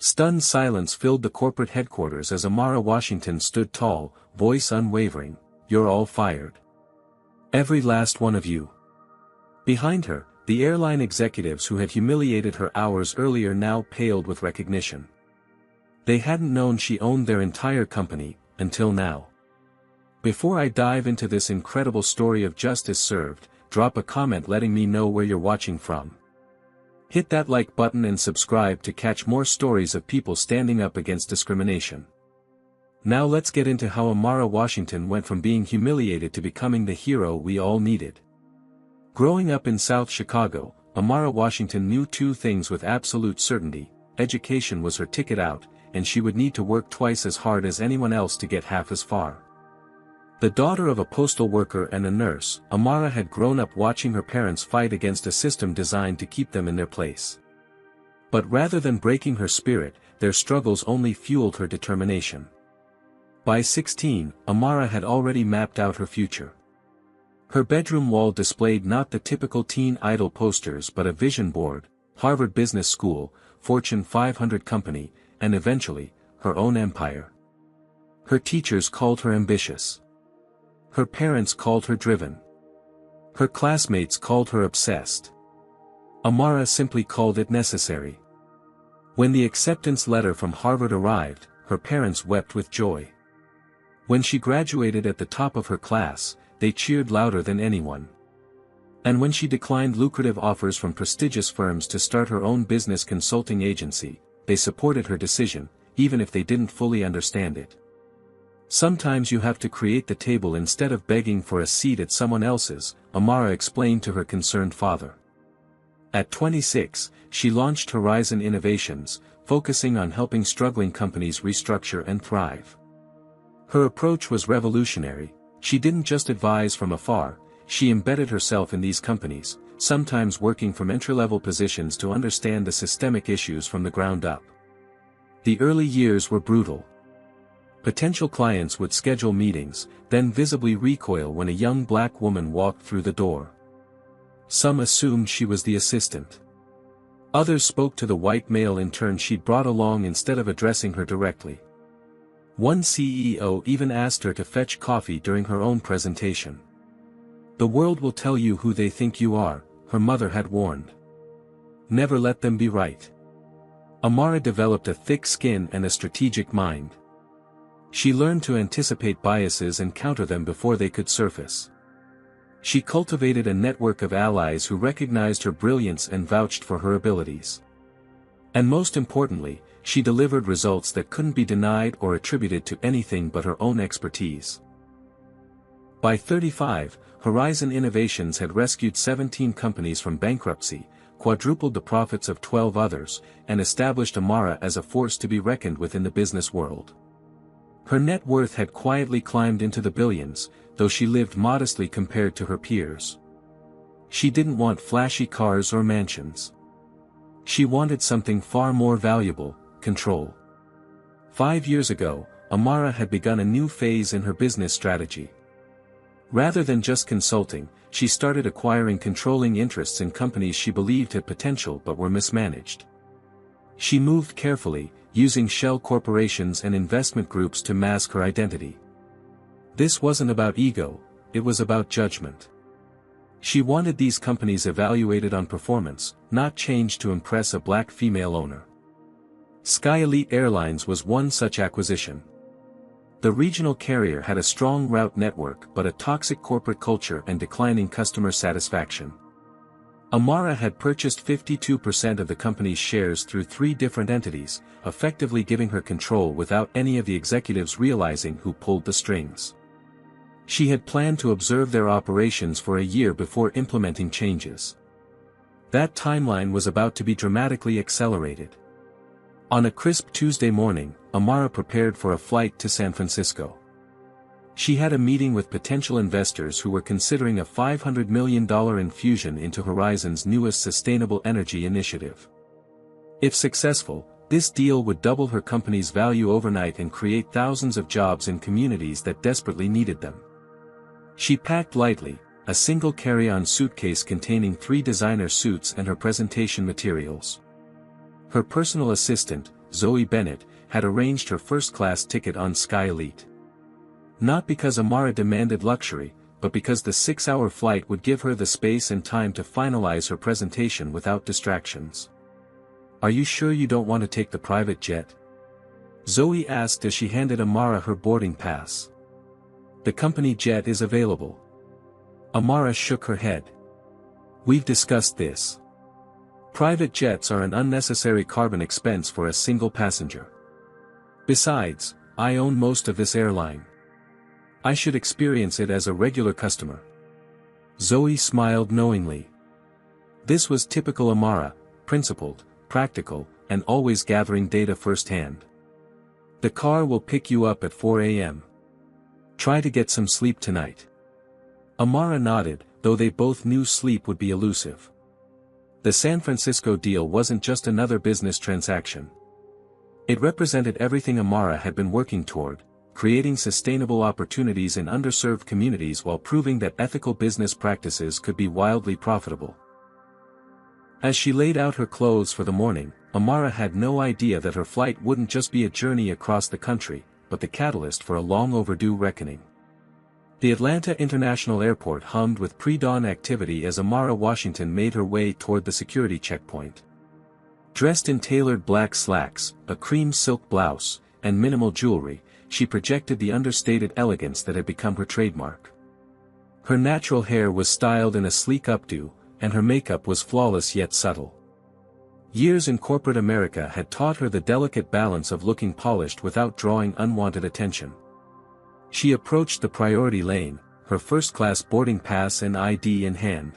Stunned silence filled the corporate headquarters as Amara Washington stood tall, voice unwavering, "You're all fired. Every last one of you." Behind her, the airline executives who had humiliated her hours earlier now paled with recognition. They hadn't known she owned their entire company, until now. Before I dive into this incredible story of justice served, drop a comment letting me know where you're watching from. Hit that like button and subscribe to catch more stories of people standing up against discrimination. Now let's get into how Amara Washington went from being humiliated to becoming the hero we all needed. Growing up in South Chicago, Amara Washington knew two things with absolute certainty: education was her ticket out, and she would need to work twice as hard as anyone else to get half as far. The daughter of a postal worker and a nurse, Amara had grown up watching her parents fight against a system designed to keep them in their place. But rather than breaking her spirit, their struggles only fueled her determination. By 16, Amara had already mapped out her future. Her bedroom wall displayed not the typical teen idol posters but a vision board: Harvard Business School, Fortune 500 company, and eventually, her own empire. Her teachers called her ambitious. Her parents called her driven. Her classmates called her obsessed. Amara simply called it necessary. When the acceptance letter from Harvard arrived, her parents wept with joy. When she graduated at the top of her class, they cheered louder than anyone. And when she declined lucrative offers from prestigious firms to start her own business consulting agency, they supported her decision, even if they didn't fully understand it. "Sometimes you have to create the table instead of begging for a seat at someone else's," Amara explained to her concerned father. At 26, she launched Horizon Innovations, focusing on helping struggling companies restructure and thrive. Her approach was revolutionary. She didn't just advise from afar, she embedded herself in these companies, sometimes working from entry-level positions to understand the systemic issues from the ground up. The early years were brutal. Potential clients would schedule meetings, then visibly recoil when a young black woman walked through the door. Some assumed she was the assistant. Others spoke to the white male intern she'd brought along instead of addressing her directly. One CEO even asked her to fetch coffee during her own presentation. "The world will tell you who they think you are," her mother had warned. Never let them be right. Amara developed a thick skin and a strategic mind. She learned to anticipate biases and counter them before they could surface. She cultivated a network of allies who recognized her brilliance and vouched for her abilities. And most importantly, she delivered results that couldn't be denied or attributed to anything but her own expertise. By 35, Horizon Innovations had rescued 17 companies from bankruptcy, quadrupled the profits of 12 others, and established Amara as a force to be reckoned with in the business world. Her net worth had quietly climbed into the billions, though she lived modestly compared to her peers. She didn't want flashy cars or mansions. She wanted something far more valuable: control. 5 years ago, Amara had begun a new phase in her business strategy. Rather than just consulting, she started acquiring controlling interests in companies she believed had potential but were mismanaged. She moved carefully, using shell corporations and investment groups to mask her identity. This wasn't about ego, it was about judgment. She wanted these companies evaluated on performance, not changed to impress a black female owner. Sky Elite Airlines was one such acquisition. The regional carrier had a strong route network but a toxic corporate culture and declining customer satisfaction. Amara had purchased 52% of the company's shares through 3 different entities, effectively giving her control without any of the executives realizing who pulled the strings. She had planned to observe their operations for a year before implementing changes. That timeline was about to be dramatically accelerated. On a crisp Tuesday morning, Amara prepared for a flight to San Francisco. She had a meeting with potential investors who were considering a $500 million infusion into Horizon's newest sustainable energy initiative. If successful, this deal would double her company's value overnight and create thousands of jobs in communities that desperately needed them. She packed lightly, a single carry-on suitcase containing 3 designer suits and her presentation materials. Her personal assistant, Zoe Bennett, had arranged her first-class ticket on Sky Elite. Not because Amara demanded luxury, but because the 6-hour flight would give her the space and time to finalize her presentation without distractions. "Are you sure you don't want to take the private jet?" Zoe asked as she handed Amara her boarding pass. "The company jet is available." Amara shook her head. "We've discussed this. Private jets are an unnecessary carbon expense for a single passenger. Besides, I own most of this airline. I should experience it as a regular customer." Zoe smiled knowingly. This was typical Amara, principled, practical, and always gathering data firsthand. "The car will pick you up at 4 a.m. Try to get some sleep tonight." Amara nodded, though they both knew sleep would be elusive. The San Francisco deal wasn't just another business transaction. It represented everything Amara had been working toward, creating sustainable opportunities in underserved communities while proving that ethical business practices could be wildly profitable. As she laid out her clothes for the morning, Amara had no idea that her flight wouldn't just be a journey across the country, but the catalyst for a long-overdue reckoning. The Atlanta International Airport hummed with pre-dawn activity as Amara Washington made her way toward the security checkpoint. Dressed in tailored black slacks, a cream silk blouse, and minimal jewelry, she projected the understated elegance that had become her trademark. Her natural hair was styled in a sleek updo, and her makeup was flawless yet subtle. Years in corporate America had taught her the delicate balance of looking polished without drawing unwanted attention. She approached the priority lane, her first-class boarding pass and ID in hand.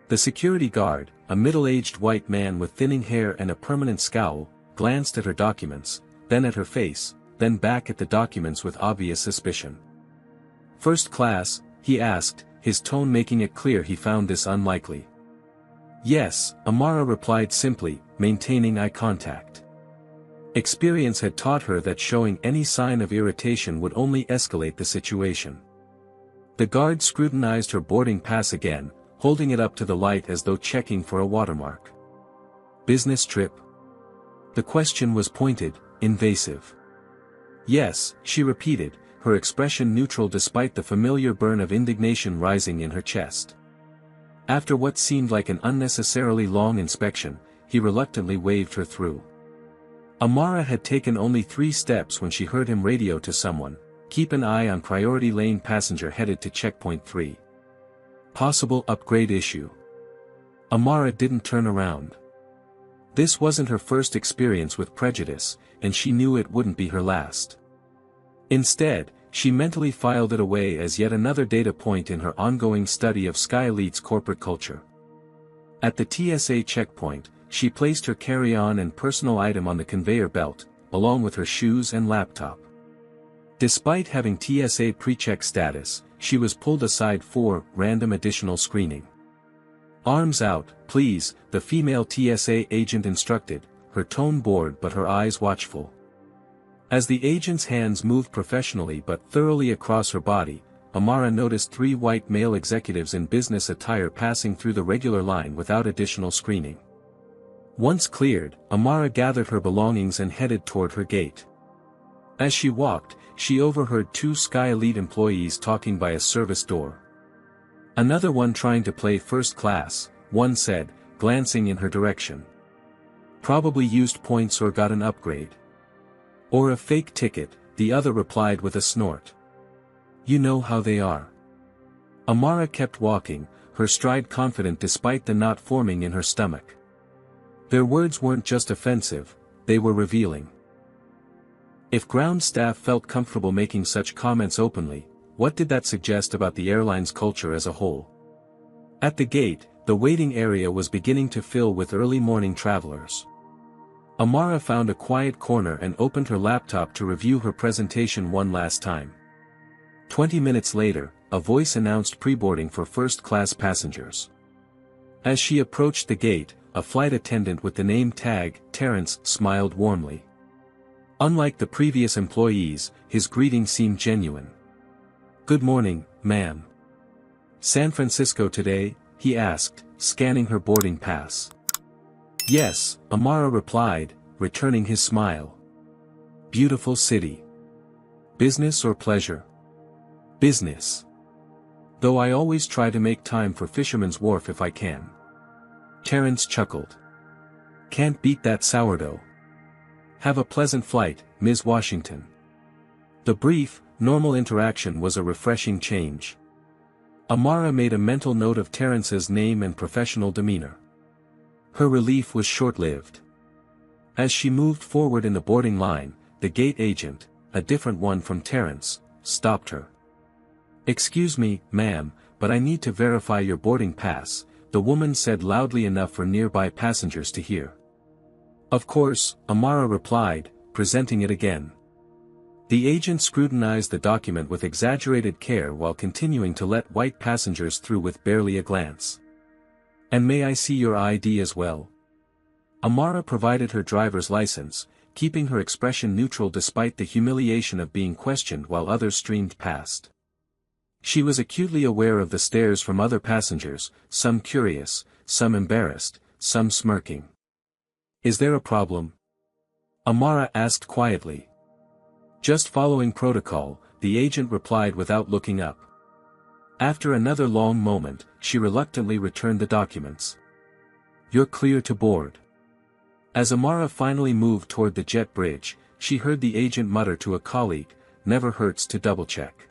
The security guard, a middle-aged white man with thinning hair and a permanent scowl, glanced at her documents, then at her face, then back at the documents with obvious suspicion. "First class?" he asked, his tone making it clear he found this unlikely. "Yes," Amara replied simply, maintaining eye contact. Experience had taught her that showing any sign of irritation would only escalate the situation. The guard scrutinized her boarding pass again, holding it up to the light as though checking for a watermark. "Business trip?" The question was pointed, invasive. "Yes," she repeated, her expression neutral despite the familiar burn of indignation rising in her chest. After what seemed like an unnecessarily long inspection, he reluctantly waved her through. Amara had taken only 3 steps when she heard him radio to someone, "Keep an eye on priority lane passenger headed to checkpoint 3. Possible upgrade issue." Amara didn't turn around. This wasn't her first experience with prejudice, and she knew it wouldn't be her last. Instead, she mentally filed it away as yet another data point in her ongoing study of Sky Elite's corporate culture. At the TSA checkpoint, she placed her carry-on and personal item on the conveyor belt, along with her shoes and laptop. Despite having TSA pre-check status, she was pulled aside for random additional screening. "Arms out, please," the female TSA agent instructed, her tone bored but her eyes watchful. As the agent's hands moved professionally but thoroughly across her body, Amara noticed 3 white male executives in business attire passing through the regular line without additional screening. Once cleared, Amara gathered her belongings and headed toward her gate. As she walked, she overheard 2 Sky Elite employees talking by a service door. "Another one trying to play first class," one said, glancing in her direction. "Probably used points or got an upgrade. Or a fake ticket," the other replied with a snort. "You know how they are." Amara kept walking, her stride confident despite the knot forming in her stomach. Their words weren't just offensive, they were revealing. If ground staff felt comfortable making such comments openly, what did that suggest about the airline's culture as a whole? At the gate, the waiting area was beginning to fill with early morning travelers. Amara found a quiet corner and opened her laptop to review her presentation one last time. 20 minutes later, a voice announced pre-boarding for first-class passengers. As she approached the gate, a flight attendant with the name tag, Terrence, smiled warmly. Unlike the previous employees, his greeting seemed genuine. "Good morning, ma'am. San Francisco today?" he asked, scanning her boarding pass. Yes, Amara replied, returning his smile. Beautiful city. Business or pleasure? Business. Though I always try to make time for Fisherman's Wharf if I can. Terence chuckled. Can't beat that sourdough. Have a pleasant flight, Ms. Washington. The brief, normal interaction was a refreshing change. Amara made a mental note of Terence's name and professional demeanor. Her relief was short-lived. As she moved forward in the boarding line, the gate agent, a different one from Terence, stopped her. Excuse me, ma'am, but I need to verify your boarding pass, the woman said loudly enough for nearby passengers to hear. Of course, Amara replied, presenting it again. The agent scrutinized the document with exaggerated care while continuing to let white passengers through with barely a glance. And may I see your ID as well? Amara provided her driver's license, keeping her expression neutral despite the humiliation of being questioned while others streamed past. She was acutely aware of the stares from other passengers, some curious, some embarrassed, some smirking. Is there a problem? Amara asked quietly. Just following protocol, the agent replied without looking up. After another long moment, she reluctantly returned the documents. You're clear to board. As Amara finally moved toward the jet bridge, she heard the agent mutter to a colleague, never hurts to double-check.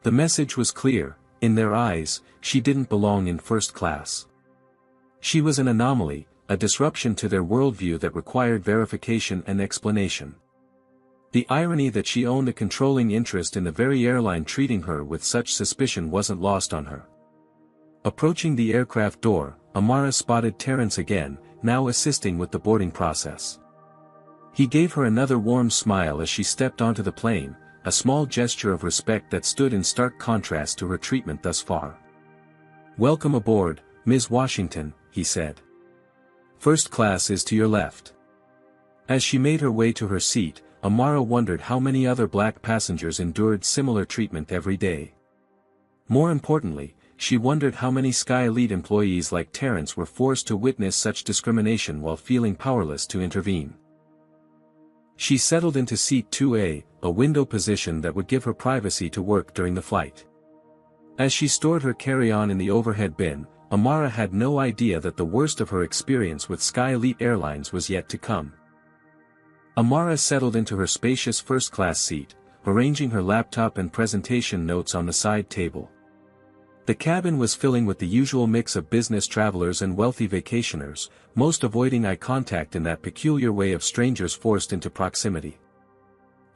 The message was clear, in their eyes, she didn't belong in first class. She was an anomaly, a disruption to their worldview that required verification and explanation. The irony that she owned a controlling interest in the very airline treating her with such suspicion wasn't lost on her. Approaching the aircraft door, Amara spotted Terence again, now assisting with the boarding process. He gave her another warm smile as she stepped onto the plane, a small gesture of respect that stood in stark contrast to her treatment thus far. Welcome aboard, Ms. Washington, he said. First class is to your left. As she made her way to her seat, Amara wondered how many other black passengers endured similar treatment every day. More importantly, she wondered how many Sky Elite employees like Terence were forced to witness such discrimination while feeling powerless to intervene. She settled into seat 2A, a window position that would give her privacy to work during the flight. As she stored her carry-on in the overhead bin, Amara had no idea that the worst of her experience with Sky Elite Airlines was yet to come. Amara settled into her spacious first-class seat, arranging her laptop and presentation notes on the side table. The cabin was filling with the usual mix of business travelers and wealthy vacationers, most avoiding eye contact in that peculiar way of strangers forced into proximity.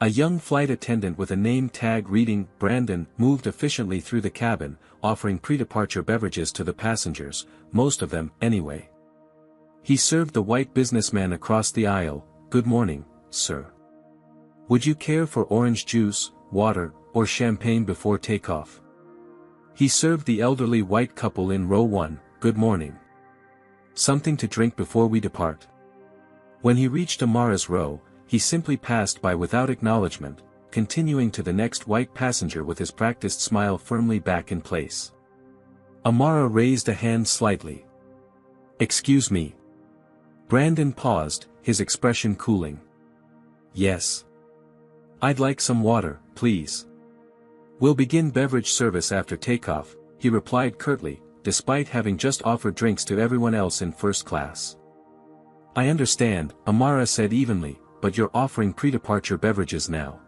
A young flight attendant with a name tag reading Brandon moved efficiently through the cabin, offering pre-departure beverages to the passengers, most of them, anyway. He served the white businessman across the aisle. Good morning, sir. Would you care for orange juice, water, or champagne before takeoff? He served the elderly white couple in row 1, good morning. Something to drink before we depart? When he reached Amara's row, he simply passed by without acknowledgement, continuing to the next white passenger with his practiced smile firmly back in place. Amara raised a hand slightly. Excuse me. Brandon paused, his expression cooling. Yes. I'd like some water, please. We'll begin beverage service after takeoff, he replied curtly, despite having just offered drinks to everyone else in first class. I understand, Amara said evenly, but you're offering pre-departure beverages now.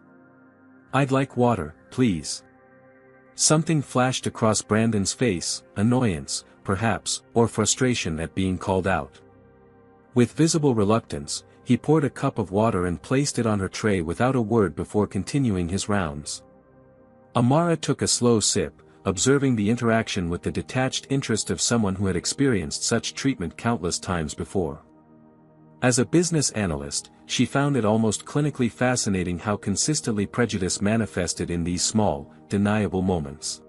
I'd like water, please. Something flashed across Brandon's face, annoyance, perhaps, or frustration at being called out. With visible reluctance, he poured a cup of water and placed it on her tray without a word before continuing his rounds. Amara took a slow sip, observing the interaction with the detached interest of someone who had experienced such treatment countless times before. As a business analyst, she found it almost clinically fascinating how consistently prejudice manifested in these small, deniable moments.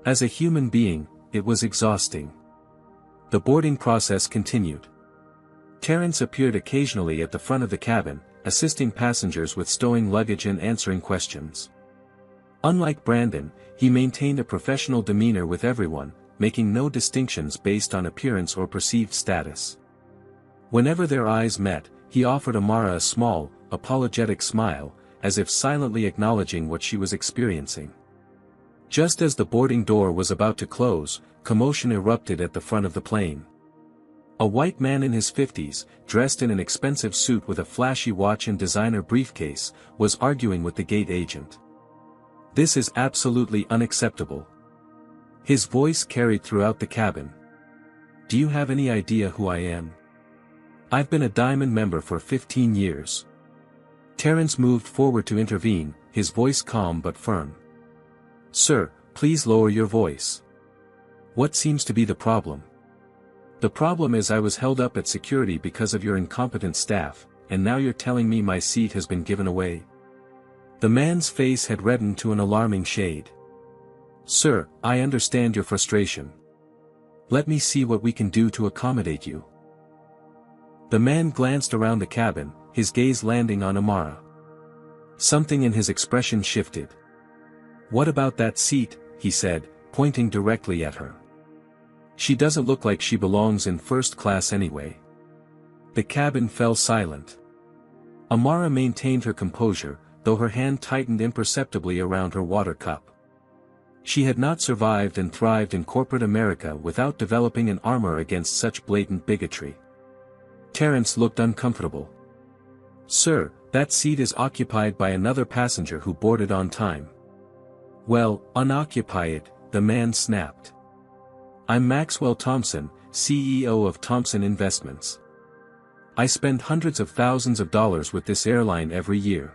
As a human being, it was exhausting. The boarding process continued. Terence appeared occasionally at the front of the cabin, assisting passengers with stowing luggage and answering questions. Unlike Brandon, he maintained a professional demeanor with everyone, making no distinctions based on appearance or perceived status. Whenever their eyes met, he offered Amara a small, apologetic smile, as if silently acknowledging what she was experiencing. Just as the boarding door was about to close, commotion erupted at the front of the plane. A white man in his 50s, dressed in an expensive suit with a flashy watch and designer briefcase, was arguing with the gate agent. "This is absolutely unacceptable." His voice carried throughout the cabin. "Do you have any idea who I am? I've been a Diamond member for 15 years. Terrence moved forward to intervene, his voice calm but firm. "Sir, please lower your voice. What seems to be the problem?" "The problem is I was held up at security because of your incompetent staff, and now you're telling me my seat has been given away?" The man's face had reddened to an alarming shade. "Sir, I understand your frustration. Let me see what we can do to accommodate you." The man glanced around the cabin, his gaze landing on Amara. Something in his expression shifted. "What about that seat?" he said, pointing directly at her. "She doesn't look like she belongs in first class anyway." The cabin fell silent. Amara maintained her composure, though her hand tightened imperceptibly around her water cup. She had not survived and thrived in corporate America without developing an armor against such blatant bigotry. Terrence looked uncomfortable. "Sir, that seat is occupied by another passenger who boarded on time." "Well, unoccupy it," the man snapped. "I'm Maxwell Thompson, CEO of Thompson Investments. I spend hundreds of thousands of dollars with this airline every year.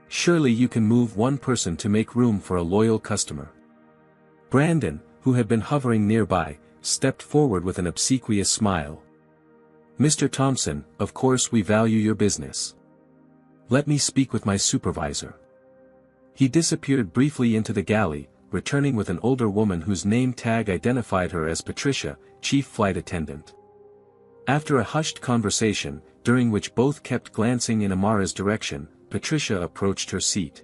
Surely you can move one person to make room for a loyal customer." Brandon, who had been hovering nearby, stepped forward with an obsequious smile. "Mr. Thompson, of course we value your business. Let me speak with my supervisor." He disappeared briefly into the galley, returning with an older woman whose name tag identified her as Patricia, chief flight attendant. After a hushed conversation, during which both kept glancing in Amara's direction, Patricia approached her seat.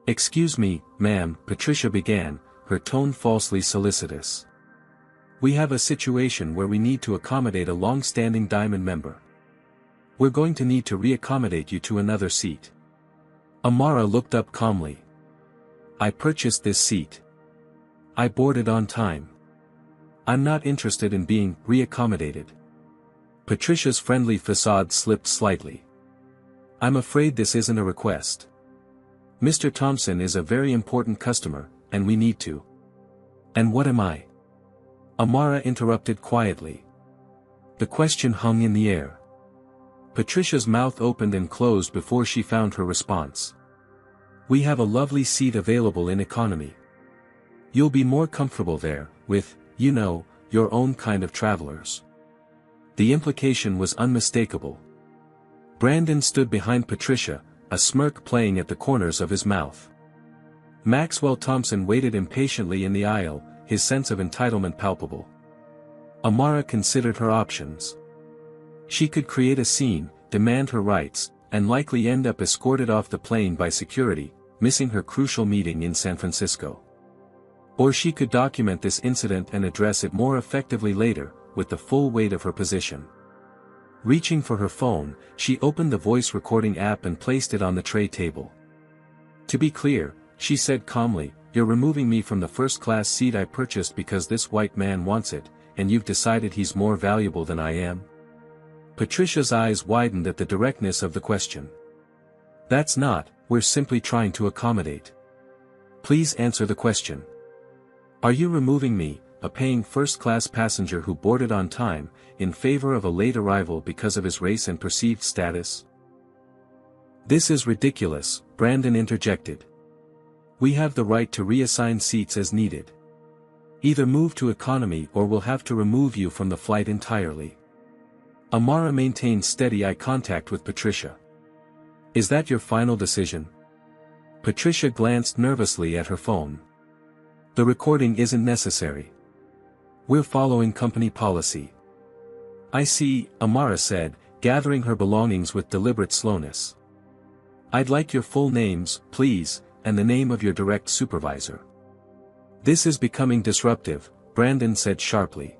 "Excuse me, ma'am," Patricia began, her tone falsely solicitous. "We have a situation where we need to accommodate a long-standing Diamond member. We're going to need to reaccommodate you to another seat." Amara looked up calmly. "I purchased this seat. I boarded on time. I'm not interested in being reaccommodated." Patricia's friendly facade slipped slightly. "I'm afraid this isn't a request. Mr. Thompson is a very important customer, and we need to." "And what am I?" Amara interrupted quietly. The question hung in the air. Patricia's mouth opened and closed before she found her response. "We have a lovely seat available in economy. You'll be more comfortable there, with, your own kind of travelers." The implication was unmistakable. Brandon stood behind Patricia, a smirk playing at the corners of his mouth. Maxwell Thompson waited impatiently in the aisle, his sense of entitlement palpable. Amara considered her options. She could create a scene, demand her rights, and likely end up escorted off the plane by security, missing her crucial meeting in San Francisco. Or she could document this incident and address it more effectively later, with the full weight of her position. Reaching for her phone, she opened the voice recording app and placed it on the tray table. "To be clear," she said calmly, "you're removing me from the first-class seat I purchased because this white man wants it, and you've decided he's more valuable than I am?" Patricia's eyes widened at the directness of the question. "That's not, we're simply trying to accommodate. Please answer the question. Are you removing me, a paying first-class passenger who boarded on time, in favor of a late arrival because of his race and perceived status?" "This is ridiculous," Brandon interjected. "We have the right to reassign seats as needed. Either move to economy or we'll have to remove you from the flight entirely." Amara maintained steady eye contact with Patricia. "Is that your final decision?" Patricia glanced nervously at her phone. "The recording isn't necessary. We're following company policy." "I see," Amara said, gathering her belongings with deliberate slowness. "I'd like your full names, please, and the name of your direct supervisor." "This is becoming disruptive," Brandon said sharply.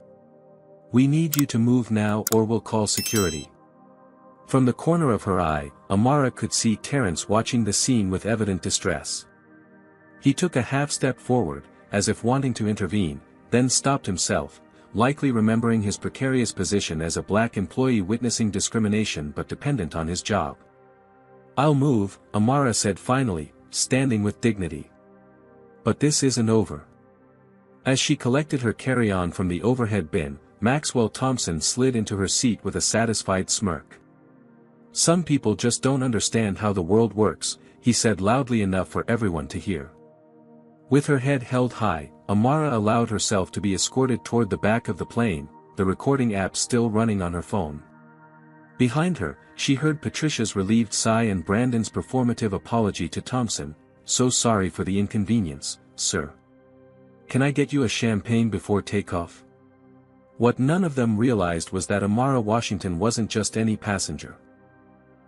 We need you to move now or we'll call security. From the corner of her eye, Amara could see Terence watching the scene with evident distress. He took a half-step forward, as if wanting to intervene, then stopped himself, likely remembering his precarious position as a black employee witnessing discrimination but dependent on his job. "I'll move," Amara said finally, standing with dignity. "But this isn't over." As she collected her carry-on from the overhead bin, Maxwell Thompson slid into her seat with a satisfied smirk. "Some people just don't understand how the world works," he said loudly enough for everyone to hear. With her head held high, Amara allowed herself to be escorted toward the back of the plane, the recording app still running on her phone. Behind her, she heard Patricia's relieved sigh and Brandon's performative apology to Thompson. "So sorry for the inconvenience, sir. Can I get you a champagne before takeoff?" What none of them realized was that Amara Washington wasn't just any passenger.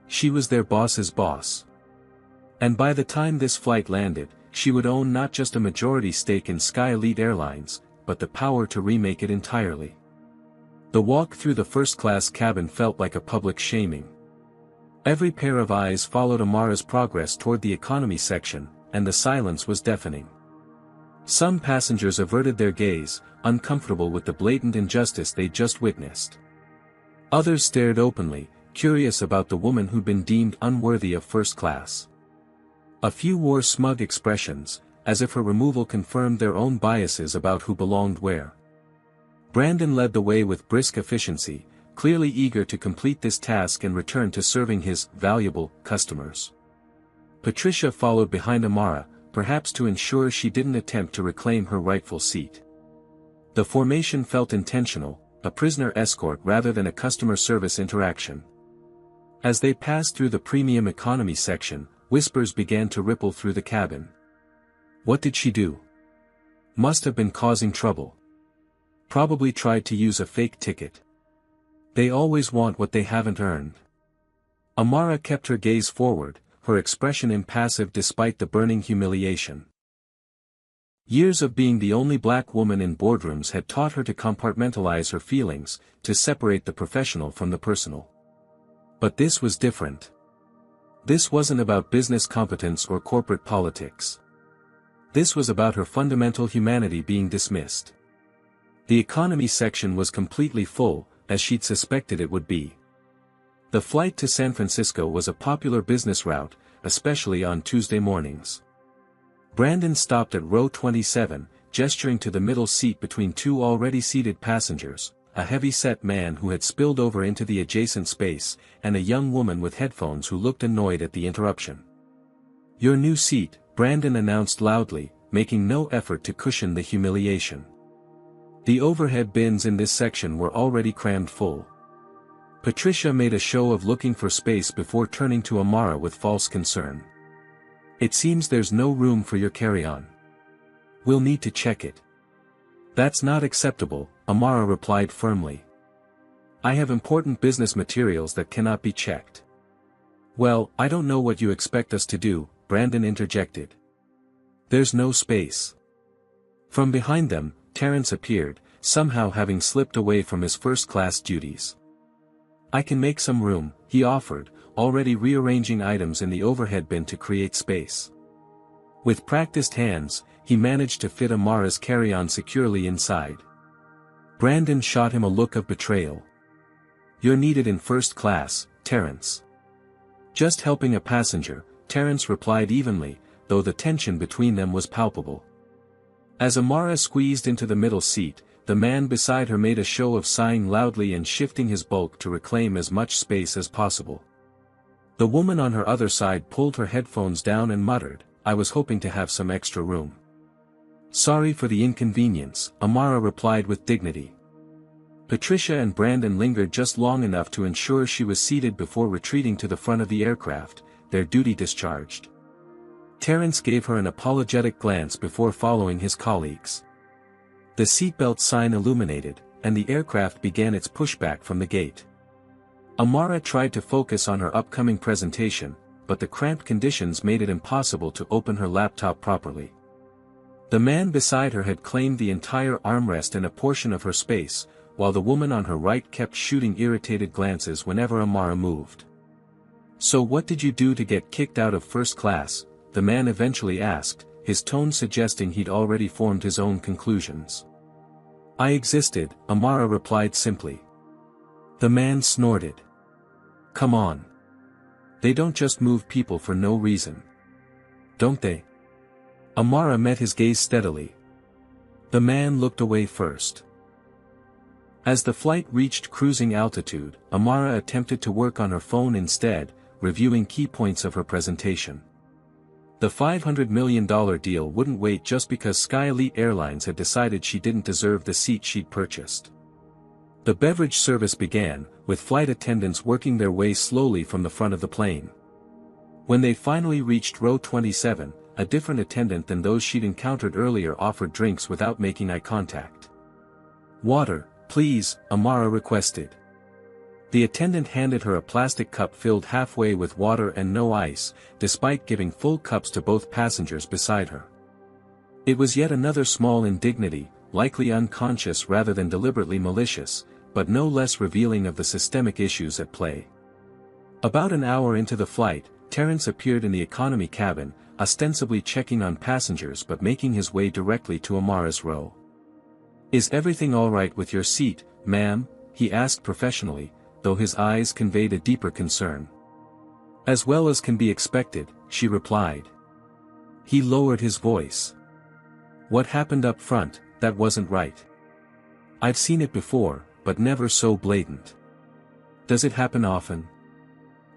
She was their boss's boss. And by the time this flight landed, she would own not just a majority stake in Sky Elite Airlines, but the power to remake it entirely. The walk through the first-class cabin felt like a public shaming. Every pair of eyes followed Amara's progress toward the economy section, and the silence was deafening. Some passengers averted their gaze, uncomfortable with the blatant injustice they'd just witnessed. Others stared openly, curious about the woman who'd been deemed unworthy of first class. A few wore smug expressions, as if her removal confirmed their own biases about who belonged where. Brandon led the way with brisk efficiency, clearly eager to complete this task and return to serving his valuable customers. Patricia followed behind Amara, perhaps to ensure she didn't attempt to reclaim her rightful seat. The formation felt intentional, a prisoner escort rather than a customer service interaction. As they passed through the premium economy section, whispers began to ripple through the cabin. What did she do? Must have been causing trouble. Probably tried to use a fake ticket. They always want what they haven't earned. Amara kept her gaze forward, her expression impassive despite the burning humiliation. Years of being the only black woman in boardrooms had taught her to compartmentalize her feelings, to separate the professional from the personal. But this was different. This wasn't about business competence or corporate politics. This was about her fundamental humanity being dismissed. The economy section was completely full, as she'd suspected it would be. The flight to San Francisco was a popular business route, especially on Tuesday mornings. Brandon stopped at row 27, gesturing to the middle seat between two already seated passengers, a heavy-set man who had spilled over into the adjacent space, and a young woman with headphones who looked annoyed at the interruption. "Your new seat," Brandon announced loudly, making no effort to cushion the humiliation. The overhead bins in this section were already crammed full. Patricia made a show of looking for space before turning to Amara with false concern. "It seems there's no room for your carry-on. We'll need to check it." "That's not acceptable," Amara replied firmly. "I have important business materials that cannot be checked." "Well, I don't know what you expect us to do," Brandon interjected. "There's no space." From behind them, Terence appeared, somehow having slipped away from his first-class duties. "I can make some room," he offered, already rearranging items in the overhead bin to create space. With practiced hands, he managed to fit Amara's carry-on securely inside. Brandon shot him a look of betrayal. "You're needed in first class, Terence." "Just helping a passenger," Terence replied evenly, though the tension between them was palpable. As Amara squeezed into the middle seat, the man beside her made a show of sighing loudly and shifting his bulk to reclaim as much space as possible. The woman on her other side pulled her headphones down and muttered, "I was hoping to have some extra room." "Sorry for the inconvenience," Amara replied with dignity. Patricia and Brandon lingered just long enough to ensure she was seated before retreating to the front of the aircraft, their duty discharged. Terence gave her an apologetic glance before following his colleagues. The seatbelt sign illuminated, and the aircraft began its pushback from the gate. Amara tried to focus on her upcoming presentation, but the cramped conditions made it impossible to open her laptop properly. The man beside her had claimed the entire armrest and a portion of her space, while the woman on her right kept shooting irritated glances whenever Amara moved. "So what did you do to get kicked out of first class?" the man eventually asked, his tone suggesting he'd already formed his own conclusions. "I existed," Amara replied simply. The man snorted. "Come on. They don't just move people for no reason. Don't they?" Amara met his gaze steadily. The man looked away first. As the flight reached cruising altitude, Amara attempted to work on her phone instead, reviewing key points of her presentation. The $500 million deal wouldn't wait just because Sky Elite Airlines had decided she didn't deserve the seat she'd purchased. The beverage service began, with flight attendants working their way slowly from the front of the plane. When they finally reached row 27, a different attendant than those she'd encountered earlier offered drinks without making eye contact. "Water, please," Amara requested. The attendant handed her a plastic cup filled halfway with water and no ice, despite giving full cups to both passengers beside her. It was yet another small indignity, likely unconscious rather than deliberately malicious, but no less revealing of the systemic issues at play. About an hour into the flight, Terence appeared in the economy cabin, ostensibly checking on passengers but making his way directly to Amara's row. "Is everything all right with your seat, ma'am?" he asked professionally, though his eyes conveyed a deeper concern. "As well as can be expected," she replied. He lowered his voice. "What happened up front, that wasn't right. I've seen it before, but never so blatant. Does it happen often?"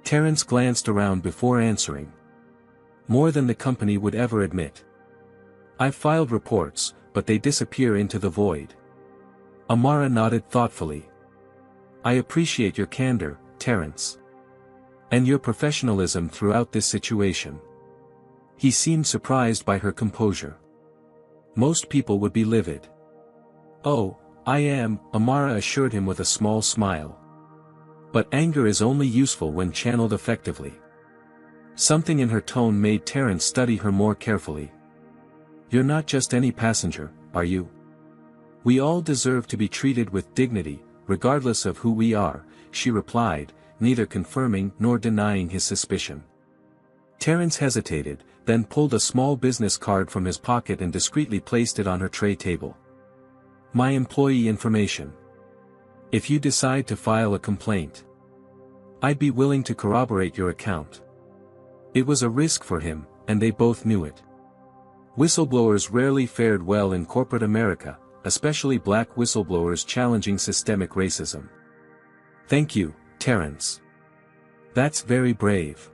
Terence glanced around before answering. "More than the company would ever admit. I've filed reports, but they disappear into the void." Amara nodded thoughtfully. "I appreciate your candor, Terence. And your professionalism throughout this situation." He seemed surprised by her composure. "Most people would be livid." "Oh, I am," Amara assured him with a small smile. "But anger is only useful when channeled effectively." Something in her tone made Terence study her more carefully. "You're not just any passenger, are you? We all deserve to be treated with dignity, regardless of who we are," she replied, neither confirming nor denying his suspicion. Terence hesitated, then pulled a small business card from his pocket and discreetly placed it on her tray table. "My employee information. If you decide to file a complaint, I'd be willing to corroborate your account." It was a risk for him, and they both knew it. Whistleblowers rarely fared well in corporate America, especially black whistleblowers challenging systemic racism. "Thank you, Terence. That's very brave."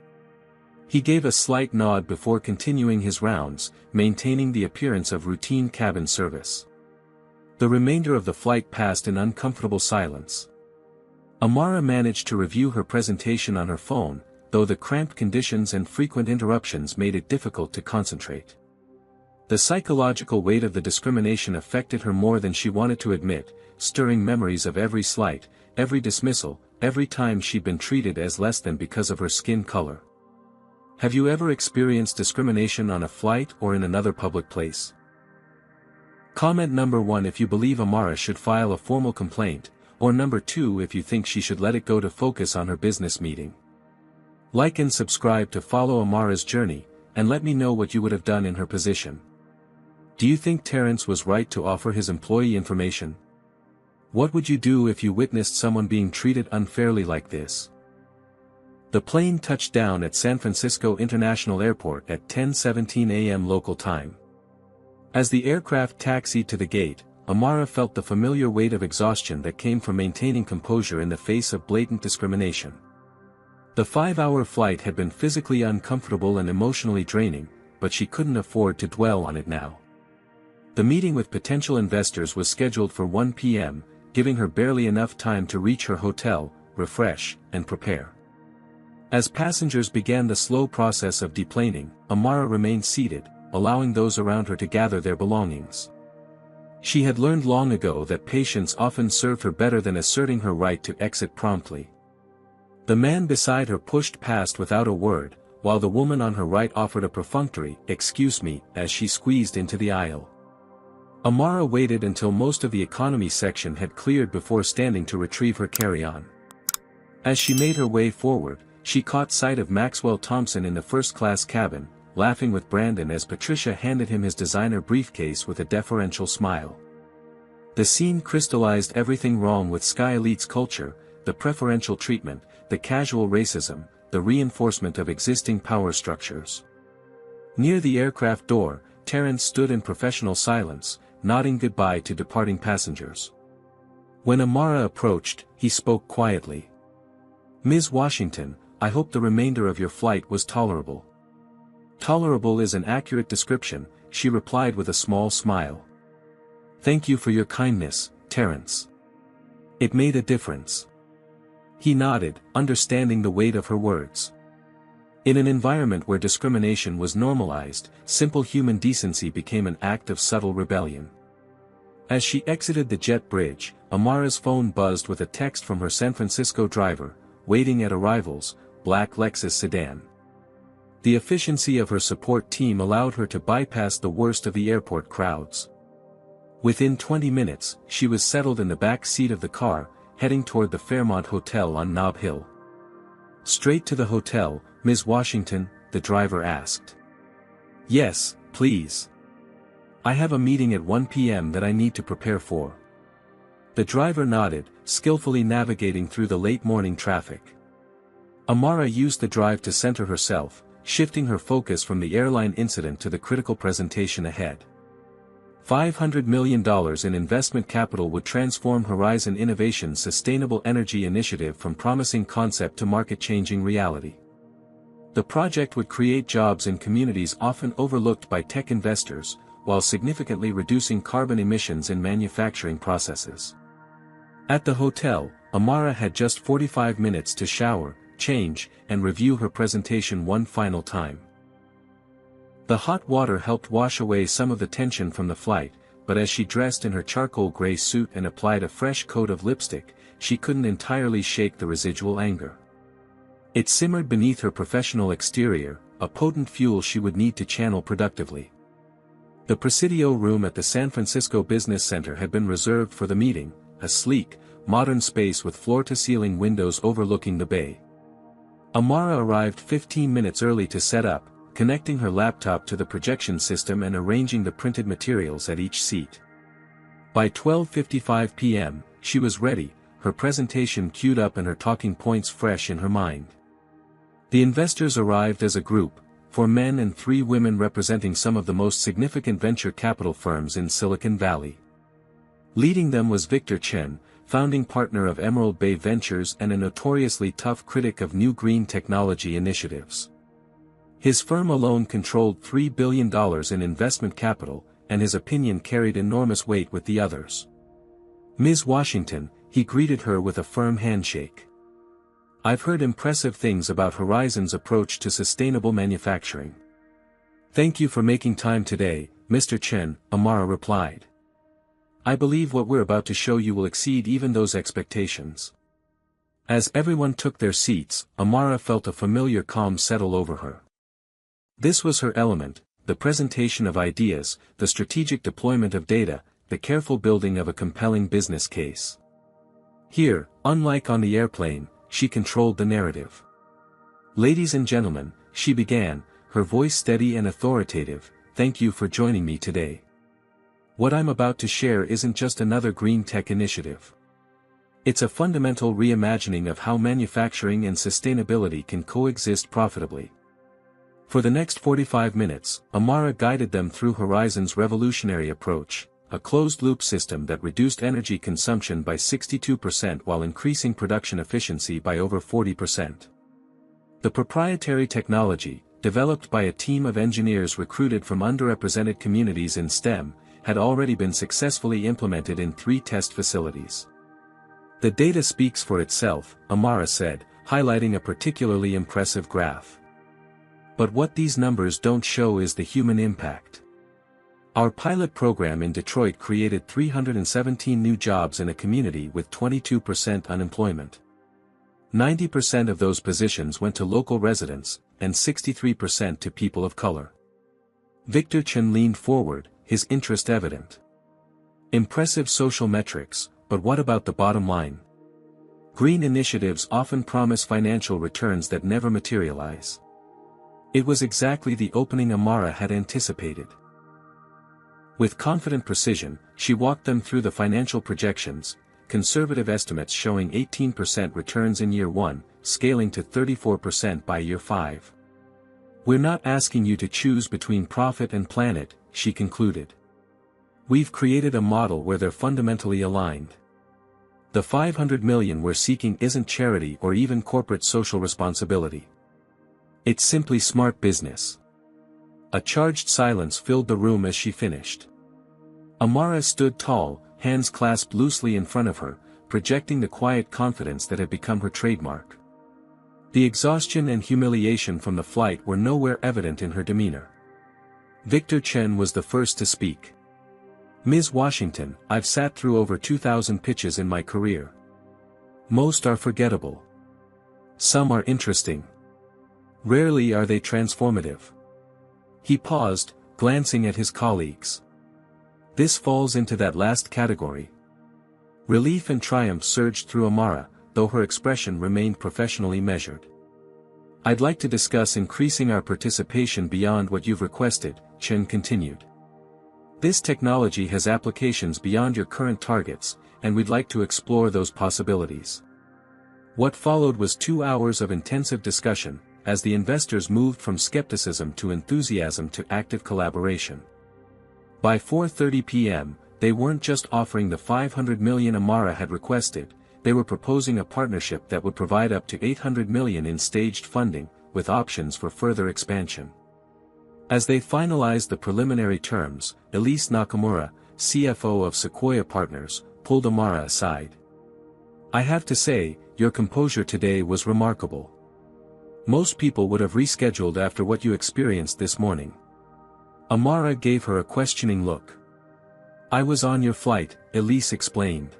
He gave a slight nod before continuing his rounds, maintaining the appearance of routine cabin service. The remainder of the flight passed in uncomfortable silence. Amara managed to review her presentation on her phone, though the cramped conditions and frequent interruptions made it difficult to concentrate. The psychological weight of the discrimination affected her more than she wanted to admit, stirring memories of every slight, every dismissal, every time she'd been treated as less than because of her skin color. Have you ever experienced discrimination on a flight or in another public place? Comment number 1 if you believe Amara should file a formal complaint, or number 2 if you think she should let it go to focus on her business meeting. Like and subscribe to follow Amara's journey, and let me know what you would have done in her position. Do you think Terence was right to offer his employee information? What would you do if you witnessed someone being treated unfairly like this? The plane touched down at San Francisco International Airport at 10:17 a.m. local time. As the aircraft taxied to the gate, Amara felt the familiar weight of exhaustion that came from maintaining composure in the face of blatant discrimination. The 5-hour flight had been physically uncomfortable and emotionally draining, but she couldn't afford to dwell on it now. The meeting with potential investors was scheduled for 1 p.m., giving her barely enough time to reach her hotel, refresh, and prepare. As passengers began the slow process of deplaning, Amara remained seated, allowing those around her to gather their belongings. She had learned long ago that patience often served her better than asserting her right to exit promptly. The man beside her pushed past without a word, while the woman on her right offered a perfunctory "excuse me" as she squeezed into the aisle. Amara waited until most of the economy section had cleared before standing to retrieve her carry-on. As she made her way forward, she caught sight of Maxwell Thompson in the first-class cabin, laughing with Brandon as Patricia handed him his designer briefcase with a deferential smile. The scene crystallized everything wrong with Sky Elite's culture: the preferential treatment, the casual racism, the reinforcement of existing power structures. Near the aircraft door, Terrence stood in professional silence, nodding goodbye to departing passengers. When Amara approached, he spoke quietly. "Ms. Washington, I hope the remainder of your flight was tolerable." "Tolerable is an accurate description," she replied with a small smile. "Thank you for your kindness, Terrence. It made a difference." He nodded, understanding the weight of her words. In an environment where discrimination was normalized, simple human decency became an act of subtle rebellion. As she exited the jet bridge, Amara's phone buzzed with a text from her San Francisco driver, waiting at arrivals, black Lexus sedan. The efficiency of her support team allowed her to bypass the worst of the airport crowds. Within 20 minutes, she was settled in the back seat of the car, heading toward the Fairmont Hotel on Nob Hill. "Straight to the hotel, Ms. Washington?" the driver asked. "Yes, please. I have a meeting at 1 p.m. that I need to prepare for." The driver nodded, skillfully navigating through the late morning traffic. Amara used the drive to center herself, shifting her focus from the airline incident to the critical presentation ahead. $500 million in investment capital would transform Horizon Innovation's sustainable energy initiative from promising concept to market-changing reality. The project would create jobs in communities often overlooked by tech investors, while significantly reducing carbon emissions in manufacturing processes. At the hotel, Amara had just 45 minutes to shower, change, and review her presentation one final time. The hot water helped wash away some of the tension from the flight, but as she dressed in her charcoal gray suit and applied a fresh coat of lipstick, she couldn't entirely shake the residual anger. It simmered beneath her professional exterior, a potent fuel she would need to channel productively. The Presidio room at the San Francisco Business Center had been reserved for the meeting, a sleek, modern space with floor-to-ceiling windows overlooking the bay. Amara arrived 15 minutes early to set up, connecting her laptop to the projection system and arranging the printed materials at each seat. By 12:55 p.m., she was ready, her presentation queued up and her talking points fresh in her mind. The investors arrived as a group, 4 men and 3 women representing some of the most significant venture capital firms in Silicon Valley. Leading them was Victor Chen, founding partner of Emerald Bay Ventures and a notoriously tough critic of new green technology initiatives. His firm alone controlled $3 billion in investment capital, and his opinion carried enormous weight with the others. "Ms. Washington," he greeted her with a firm handshake. "I've heard impressive things about Horizon's approach to sustainable manufacturing." "Thank you for making time today, Mr. Chen," Amara replied. "I believe what we're about to show you will exceed even those expectations." As everyone took their seats, Amara felt a familiar calm settle over her. This was her element, the presentation of ideas, the strategic deployment of data, the careful building of a compelling business case. Here, unlike on the airplane, she controlled the narrative. "Ladies and gentlemen," she began, her voice steady and authoritative, "thank you for joining me today. What I'm about to share isn't just another green tech initiative. It's a fundamental reimagining of how manufacturing and sustainability can coexist profitably." For the next 45 minutes, Amara guided them through Horizon's revolutionary approach, a closed-loop system that reduced energy consumption by 62% while increasing production efficiency by over 40%. The proprietary technology, developed by a team of engineers recruited from underrepresented communities in STEM, had already been successfully implemented in 3 test facilities. "The data speaks for itself," Amara said, highlighting a particularly impressive graph. "But what these numbers don't show is the human impact. Our pilot program in Detroit created 317 new jobs in a community with 22% unemployment. 90% of those positions went to local residents, and 63% to people of color." Victor Chen leaned forward, his interest evident. Impressive social metrics, but what about the bottom line? Green initiatives often promise financial returns that never materialize. It was exactly the opening Amara had anticipated. With confident precision, she walked them through the financial projections, conservative estimates showing 18% returns in year 1, scaling to 34% by year 5. "We're not asking you to choose between profit and planet," she concluded. "We've created a model where they're fundamentally aligned. The $500 million we're seeking isn't charity or even corporate social responsibility. It's simply smart business." A charged silence filled the room as she finished. Amara stood tall, hands clasped loosely in front of her, projecting the quiet confidence that had become her trademark. The exhaustion and humiliation from the flight were nowhere evident in her demeanor. Victor Chen was the first to speak. "Ms. Washington, I've sat through over 2,000 pitches in my career. Most are forgettable. Some are interesting. Rarely are they transformative." He paused, glancing at his colleagues. "This falls into that last category." Relief and triumph surged through Amara, though her expression remained professionally measured. "I'd like to discuss increasing our participation beyond what you've requested," Chen continued. "This technology has applications beyond your current targets, and we'd like to explore those possibilities." What followed was 2 hours of intensive discussion, as the investors moved from skepticism to enthusiasm to active collaboration. By 4:30 p.m., they weren't just offering the $500 million Amara had requested, they were proposing a partnership that would provide up to $800 million in staged funding, with options for further expansion. As they finalized the preliminary terms, Elise Nakamura, CFO of Sequoia Partners, pulled Amara aside. "I have to say, your composure today was remarkable. Most people would have rescheduled after what you experienced this morning." Amara gave her a questioning look. "I was on your flight," Elise explained.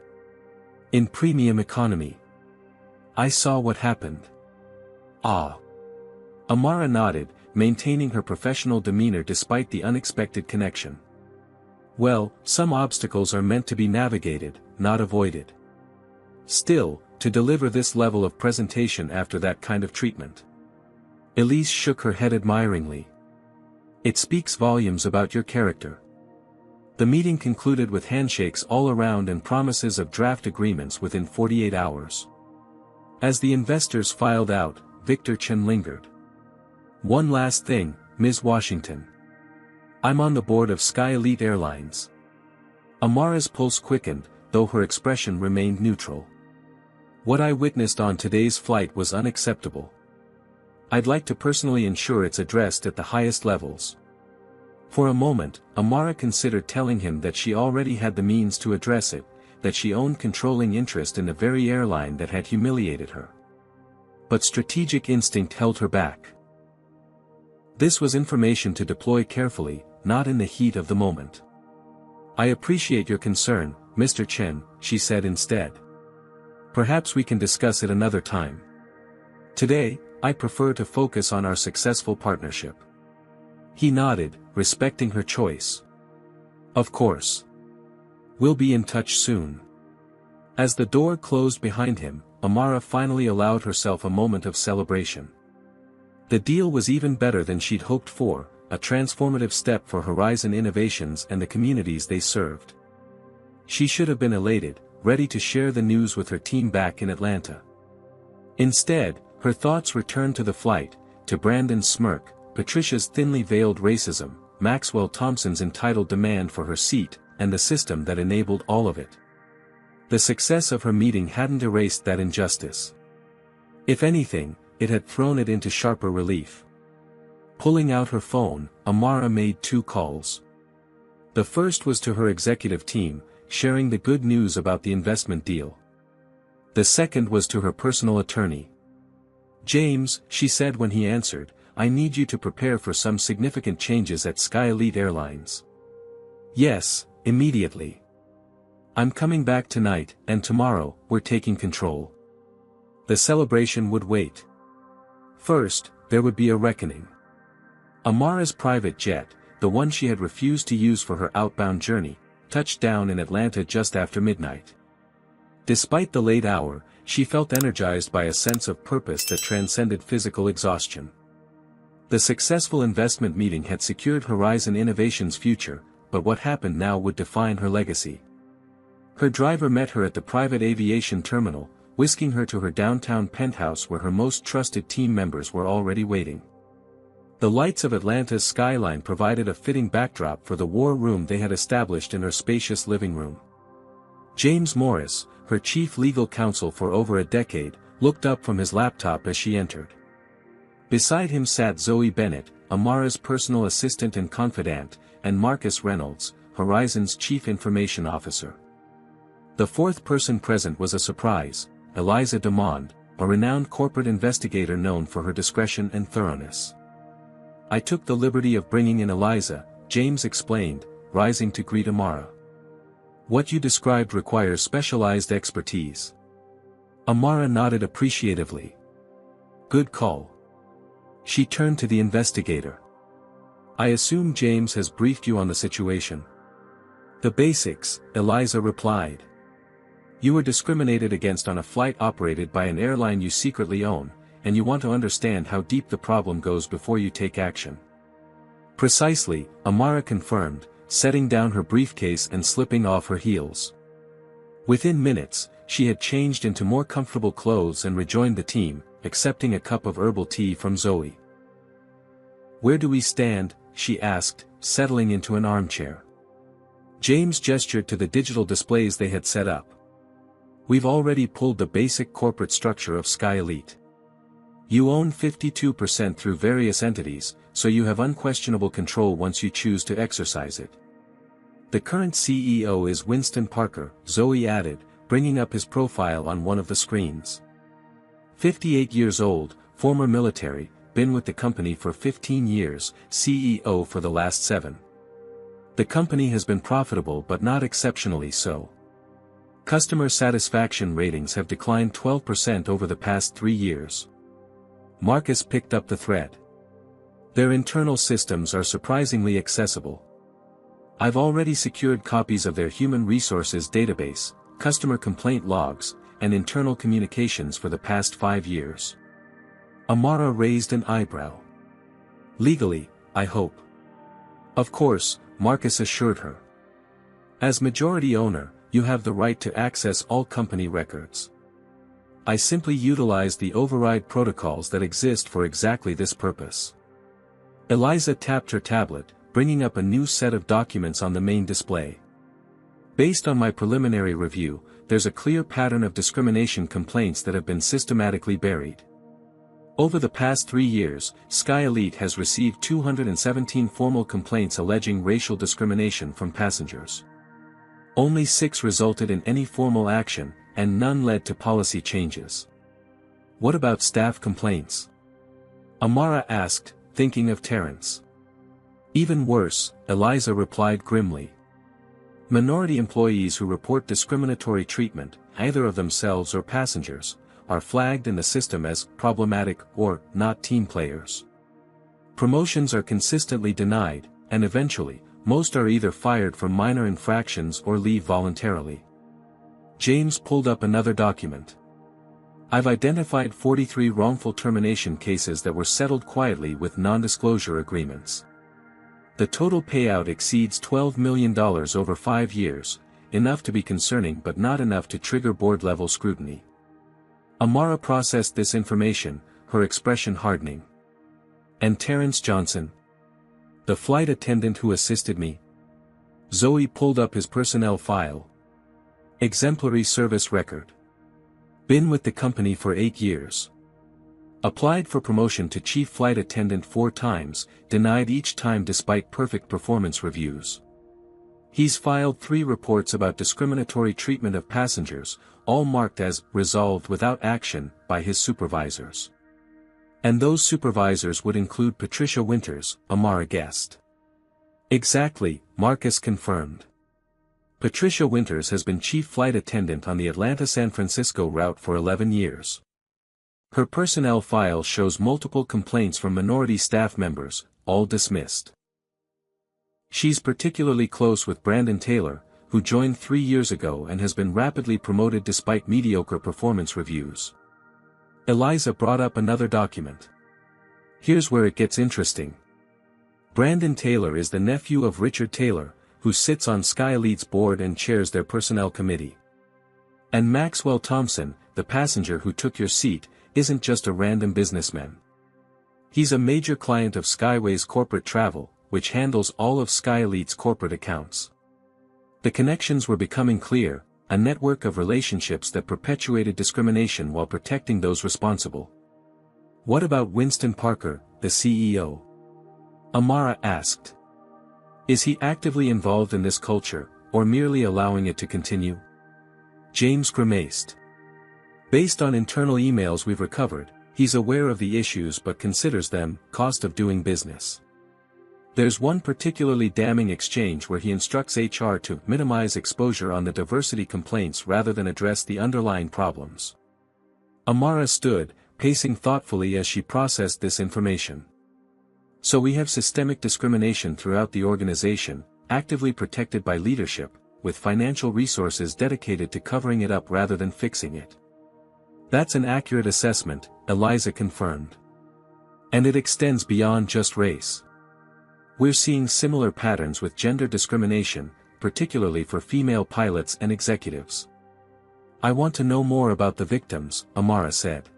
"In premium economy. I saw what happened." "Ah." Amara nodded, maintaining her professional demeanor despite the unexpected connection. "Well, some obstacles are meant to be navigated, not avoided. Still, to deliver this level of presentation after that kind of treatment." Elise shook her head admiringly. "It speaks volumes about your character." The meeting concluded with handshakes all around and promises of draft agreements within 48 hours. As the investors filed out, Victor Chen lingered. "One last thing, Ms. Washington. I'm on the board of Sky Elite Airlines." Amara's pulse quickened, though her expression remained neutral. "What I witnessed on today's flight was unacceptable. I'd like to personally ensure it's addressed at the highest levels." For a moment, Amara considered telling him that she already had the means to address it, that she owned controlling interest in the very airline that had humiliated her. But strategic instinct held her back. This was information to deploy carefully, not in the heat of the moment. "I appreciate your concern, Mr. Chen," she said instead. "Perhaps we can discuss it another time. Today, I prefer to focus on our successful partnership." He nodded, respecting her choice. "Of course. We'll be in touch soon." As the door closed behind him, Amara finally allowed herself a moment of celebration. The deal was even better than she'd hoped for, a transformative step for Horizon Innovations and the communities they served. She should have been elated, ready to share the news with her team back in Atlanta. Instead, her thoughts returned to the flight, to Brandon's smirk, Patricia's thinly veiled racism, Maxwell Thompson's entitled demand for her seat, and the system that enabled all of it. The success of her meeting hadn't erased that injustice. If anything, it had thrown it into sharper relief. Pulling out her phone, Amara made 2 calls. The first was to her executive team, sharing the good news about the investment deal. The second was to her personal attorney. "James," she said when he answered, "I need you to prepare for some significant changes at Sky Elite Airlines." "Yes, immediately. I'm coming back tonight, and tomorrow, we're taking control." The celebration would wait. First, there would be a reckoning. Amara's private jet, the one she had refused to use for her outbound journey, touched down in Atlanta just after midnight. Despite the late hour, she felt energized by a sense of purpose that transcended physical exhaustion. The successful investment meeting had secured Horizon Innovation's future, but what happened now would define her legacy. Her driver met her at the private aviation terminal, whisking her to her downtown penthouse where her most trusted team members were already waiting. The lights of Atlanta's skyline provided a fitting backdrop for the war room they had established in her spacious living room. James Morris, her chief legal counsel for over a decade, looked up from his laptop as she entered. Beside him sat Zoe Bennett, Amara's personal assistant and confidant, and Marcus Reynolds, Horizon's chief information officer. The fourth person present was a surprise, Eliza DeMond, a renowned corporate investigator known for her discretion and thoroughness. "I took the liberty of bringing in Eliza," James explained, rising to greet Amara. "What you described requires specialized expertise." Amara nodded appreciatively. "Good call." She turned to the investigator. "I assume James has briefed you on the situation." "The basics," Eliza replied. "You were discriminated against on a flight operated by an airline you secretly own, and you want to understand how deep the problem goes before you take action." "Precisely," Amara confirmed, setting down her briefcase and slipping off her heels. Within minutes, she had changed into more comfortable clothes and rejoined the team, accepting a cup of herbal tea from Zoe. "Where do we stand?" she asked, settling into an armchair. James gestured to the digital displays they had set up. "We've already pulled the basic corporate structure of Sky Elite. You own 52% through various entities, so you have unquestionable control once you choose to exercise it. The current CEO is Winston Parker," Zoe added, bringing up his profile on one of the screens. 58 years old, former military, been with the company for 15 years, CEO for the last 7. The company has been profitable but not exceptionally so. Customer satisfaction ratings have declined 12% over the past 3 years. Marcus picked up the thread. "Their internal systems are surprisingly accessible. I've already secured copies of their human resources database, customer complaint logs, and internal communications for the past 5 years." Amara raised an eyebrow. "Legally, I hope." "Of course," Marcus assured her. "As majority owner, you have the right to access all company records. I simply utilize the override protocols that exist for exactly this purpose." Eliza tapped her tablet, bringing up a new set of documents on the main display. "Based on my preliminary review, there's a clear pattern of discrimination complaints that have been systematically buried. Over the past 3 years, Sky Elite has received 217 formal complaints alleging racial discrimination from passengers. Only 6 resulted in any formal action, and none led to policy changes." "What about staff complaints?" Amara asked, thinking of Terrence. "Even worse," Eliza replied grimly. "Minority employees who report discriminatory treatment, either of themselves or passengers, are flagged in the system as problematic or not team players. Promotions are consistently denied, and eventually, most are either fired for minor infractions or leave voluntarily." James pulled up another document. "I've identified 43 wrongful termination cases that were settled quietly with non-disclosure agreements. The total payout exceeds $12 million over 5 years, enough to be concerning but not enough to trigger board-level scrutiny." Amara processed this information, her expression hardening. "And Terrence Johnson? The flight attendant who assisted me?" Zoe pulled up his personnel file. "Exemplary service record. Been with the company for 8 years. Applied for promotion to chief flight attendant 4 times, denied each time despite perfect performance reviews. He's filed 3 reports about discriminatory treatment of passengers, all marked as resolved without action by his supervisors. And those supervisors would include Patricia Winters," Amara guessed. "Exactly," Marcus confirmed. "Patricia Winters has been chief flight attendant on the Atlanta-San Francisco route for 11 years. Her personnel file shows multiple complaints from minority staff members, all dismissed. She's particularly close with Brandon Taylor, who joined 3 years ago and has been rapidly promoted despite mediocre performance reviews. Eliza brought up another document. Here's where it gets interesting. Brandon Taylor is the nephew of Richard Taylor, who sits on Sky Elite's board and chairs their personnel committee. And Maxwell Thompson, the passenger who took your seat, isn't just a random businessman. He's a major client of Skyway's corporate travel, which handles all of Sky Elite's corporate accounts. The connections were becoming clear, a network of relationships that perpetuated discrimination while protecting those responsible. What about Winston Parker, the CEO? Amara asked. Is he actively involved in this culture, or merely allowing it to continue? James grimaced. Based on internal emails we've recovered, he's aware of the issues but considers them cost of doing business. There's one particularly damning exchange where he instructs HR to minimize exposure on the diversity complaints rather than address the underlying problems. Amara stood, pacing thoughtfully as she processed this information. So we have systemic discrimination throughout the organization, actively protected by leadership, with financial resources dedicated to covering it up rather than fixing it. That's an accurate assessment, Eliza confirmed. And it extends beyond just race. We're seeing similar patterns with gender discrimination, particularly for female pilots and executives. I want to know more about the victims, Amara said.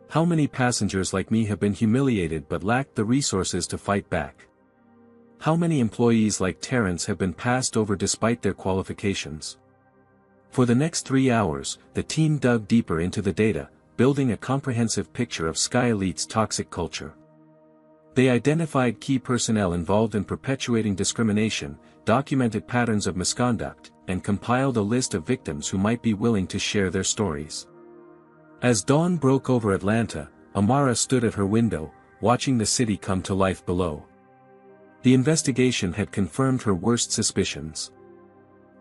How many passengers like me have been humiliated but lacked the resources to fight back? How many employees like Terrence have been passed over despite their qualifications? For the next 3 hours, the team dug deeper into the data, building a comprehensive picture of Sky Elite's toxic culture. They identified key personnel involved in perpetuating discrimination, documented patterns of misconduct, and compiled a list of victims who might be willing to share their stories. As dawn broke over Atlanta, Amara stood at her window, watching the city come to life below. The investigation had confirmed her worst suspicions.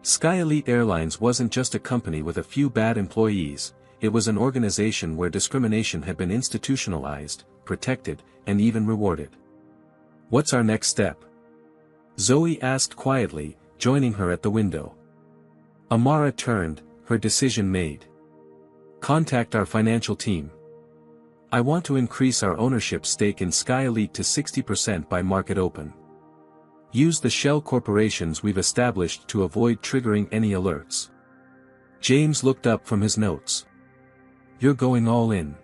Sky Elite Airlines wasn't just a company with a few bad employees, it was an organization where discrimination had been institutionalized, protected, and even rewarded. What's our next step? Zoe asked quietly, joining her at the window. Amara turned, her decision made. Contact our financial team. I want to increase our ownership stake in Sky Elite to 60% by market open. Use the shell corporations we've established to avoid triggering any alerts. James looked up from his notes. You're going all in.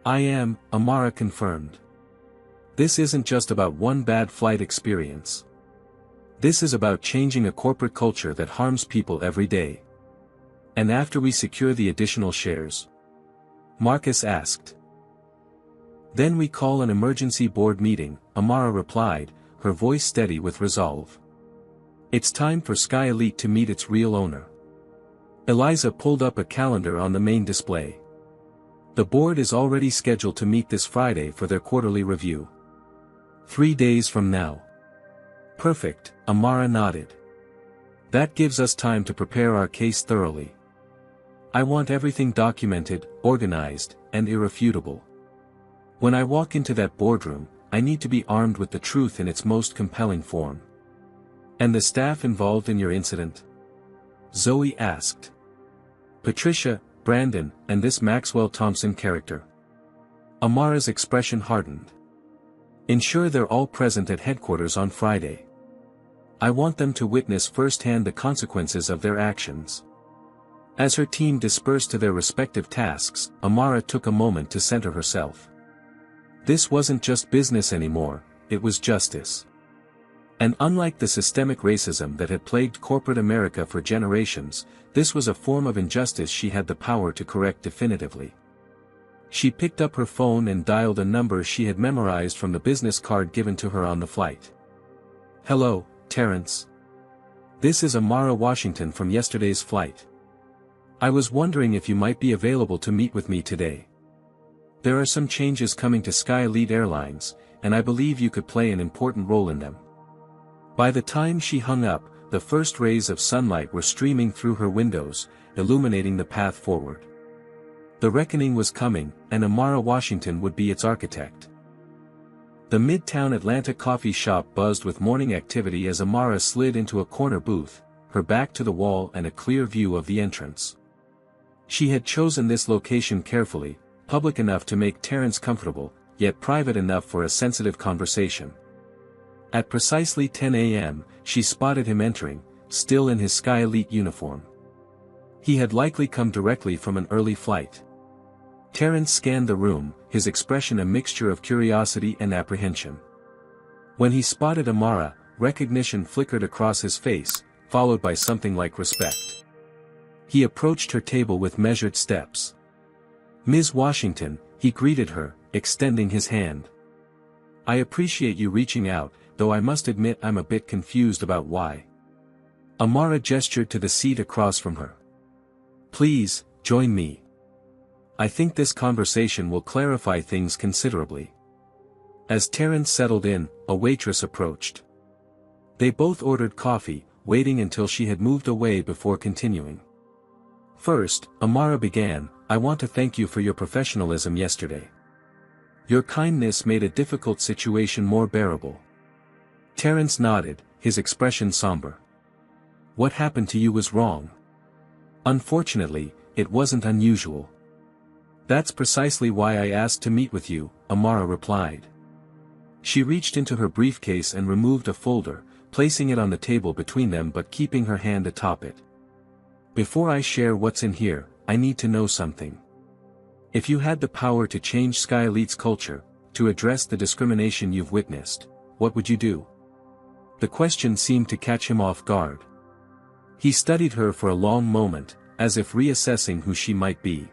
I am, Amara confirmed. This isn't just about one bad flight experience. This is about changing a corporate culture that harms people every day. And after we secure the additional shares? Marcus asked. Then we call an emergency board meeting, Amara replied, her voice steady with resolve. It's time for Sky Elite to meet its real owner. Eliza pulled up a calendar on the main display. The board is already scheduled to meet this Friday for their quarterly review. 3 days from now. Perfect, Amara nodded. That gives us time to prepare our case thoroughly. I want everything documented, organized, and irrefutable. When I walk into that boardroom, I need to be armed with the truth in its most compelling form. And the staff involved in your incident? Zoe asked. Patricia, Brandon, and this Maxwell Thompson character. Amara's expression hardened. Ensure they're all present at headquarters on Friday. I want them to witness firsthand the consequences of their actions. As her team dispersed to their respective tasks, Amara took a moment to center herself. This wasn't just business anymore, it was justice. And unlike the systemic racism that had plagued corporate America for generations, this was a form of injustice she had the power to correct definitively. She picked up her phone and dialed a number she had memorized from the business card given to her on the flight. Hello, Terrence. This is Amara Washington from yesterday's flight. I was wondering if you might be available to meet with me today. There are some changes coming to Sky Elite Airlines, and I believe you could play an important role in them. By the time she hung up, the first rays of sunlight were streaming through her windows, illuminating the path forward. The reckoning was coming, and Amara Washington would be its architect. The Midtown Atlanta coffee shop buzzed with morning activity as Amara slid into a corner booth, her back to the wall and a clear view of the entrance. She had chosen this location carefully, public enough to make Terence comfortable, yet private enough for a sensitive conversation. At precisely 10 a.m., she spotted him entering, still in his Sky Elite uniform. He had likely come directly from an early flight. Terence scanned the room, his expression a mixture of curiosity and apprehension. When he spotted Amara, recognition flickered across his face, followed by something like respect. He approached her table with measured steps. "Ms. Washington," he greeted her, extending his hand. "I appreciate you reaching out, though I must admit I'm a bit confused about why." Amara gestured to the seat across from her. "Please, join me. I think this conversation will clarify things considerably." As Terence settled in, a waitress approached. They both ordered coffee, waiting until she had moved away before continuing. First, Amara began, "I want to thank you for your professionalism yesterday. Your kindness made a difficult situation more bearable." Terence nodded, his expression somber. "What happened to you was wrong. Unfortunately, it wasn't unusual." "That's precisely why I asked to meet with you," Amara replied. She reached into her briefcase and removed a folder, placing it on the table between them but keeping her hand atop it. "Before I share what's in here, I need to know something. If you had the power to change Sky Elite's culture, to address the discrimination you've witnessed, what would you do?" The question seemed to catch him off guard. He studied her for a long moment, as if reassessing who she might be.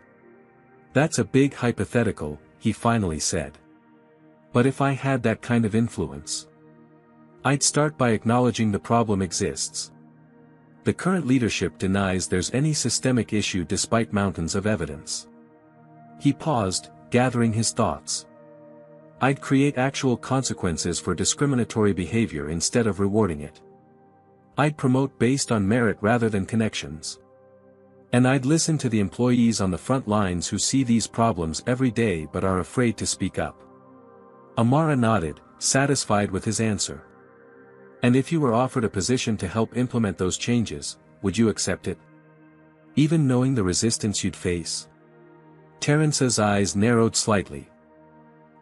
"That's a big hypothetical," he finally said. "But if I had that kind of influence, I'd start by acknowledging the problem exists. The current leadership denies there's any systemic issue despite mountains of evidence." He paused, gathering his thoughts. "I'd create actual consequences for discriminatory behavior instead of rewarding it. I'd promote based on merit rather than connections. And I'd listen to the employees on the front lines who see these problems every day but are afraid to speak up." Amara nodded, satisfied with his answer. "And if you were offered a position to help implement those changes, would you accept it? Even knowing the resistance you'd face?" Terence's eyes narrowed slightly.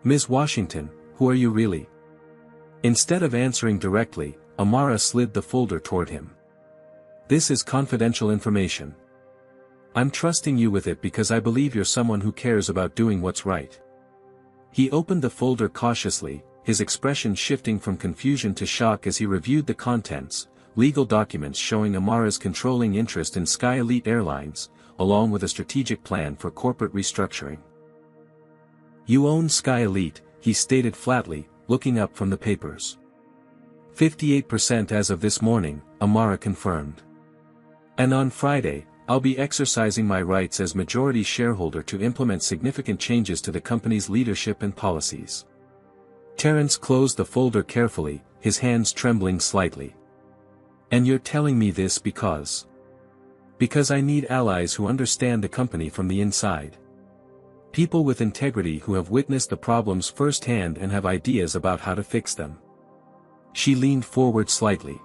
"Ms. Washington, who are you really?" Instead of answering directly, Amara slid the folder toward him. "This is confidential information. I'm trusting you with it because I believe you're someone who cares about doing what's right." He opened the folder cautiously, his expression shifting from confusion to shock as he reviewed the contents, legal documents showing Amara's controlling interest in Sky Elite Airlines, along with a strategic plan for corporate restructuring. "You own Sky Elite," he stated flatly, looking up from the papers. 58% as of this morning, Amara confirmed. "And on Friday, I'll be exercising my rights as majority shareholder to implement significant changes to the company's leadership and policies." Terence closed the folder carefully, his hands trembling slightly. "And you're telling me this because?" "Because I need allies who understand the company from the inside. People with integrity who have witnessed the problems firsthand and have ideas about how to fix them." She leaned forward slightly.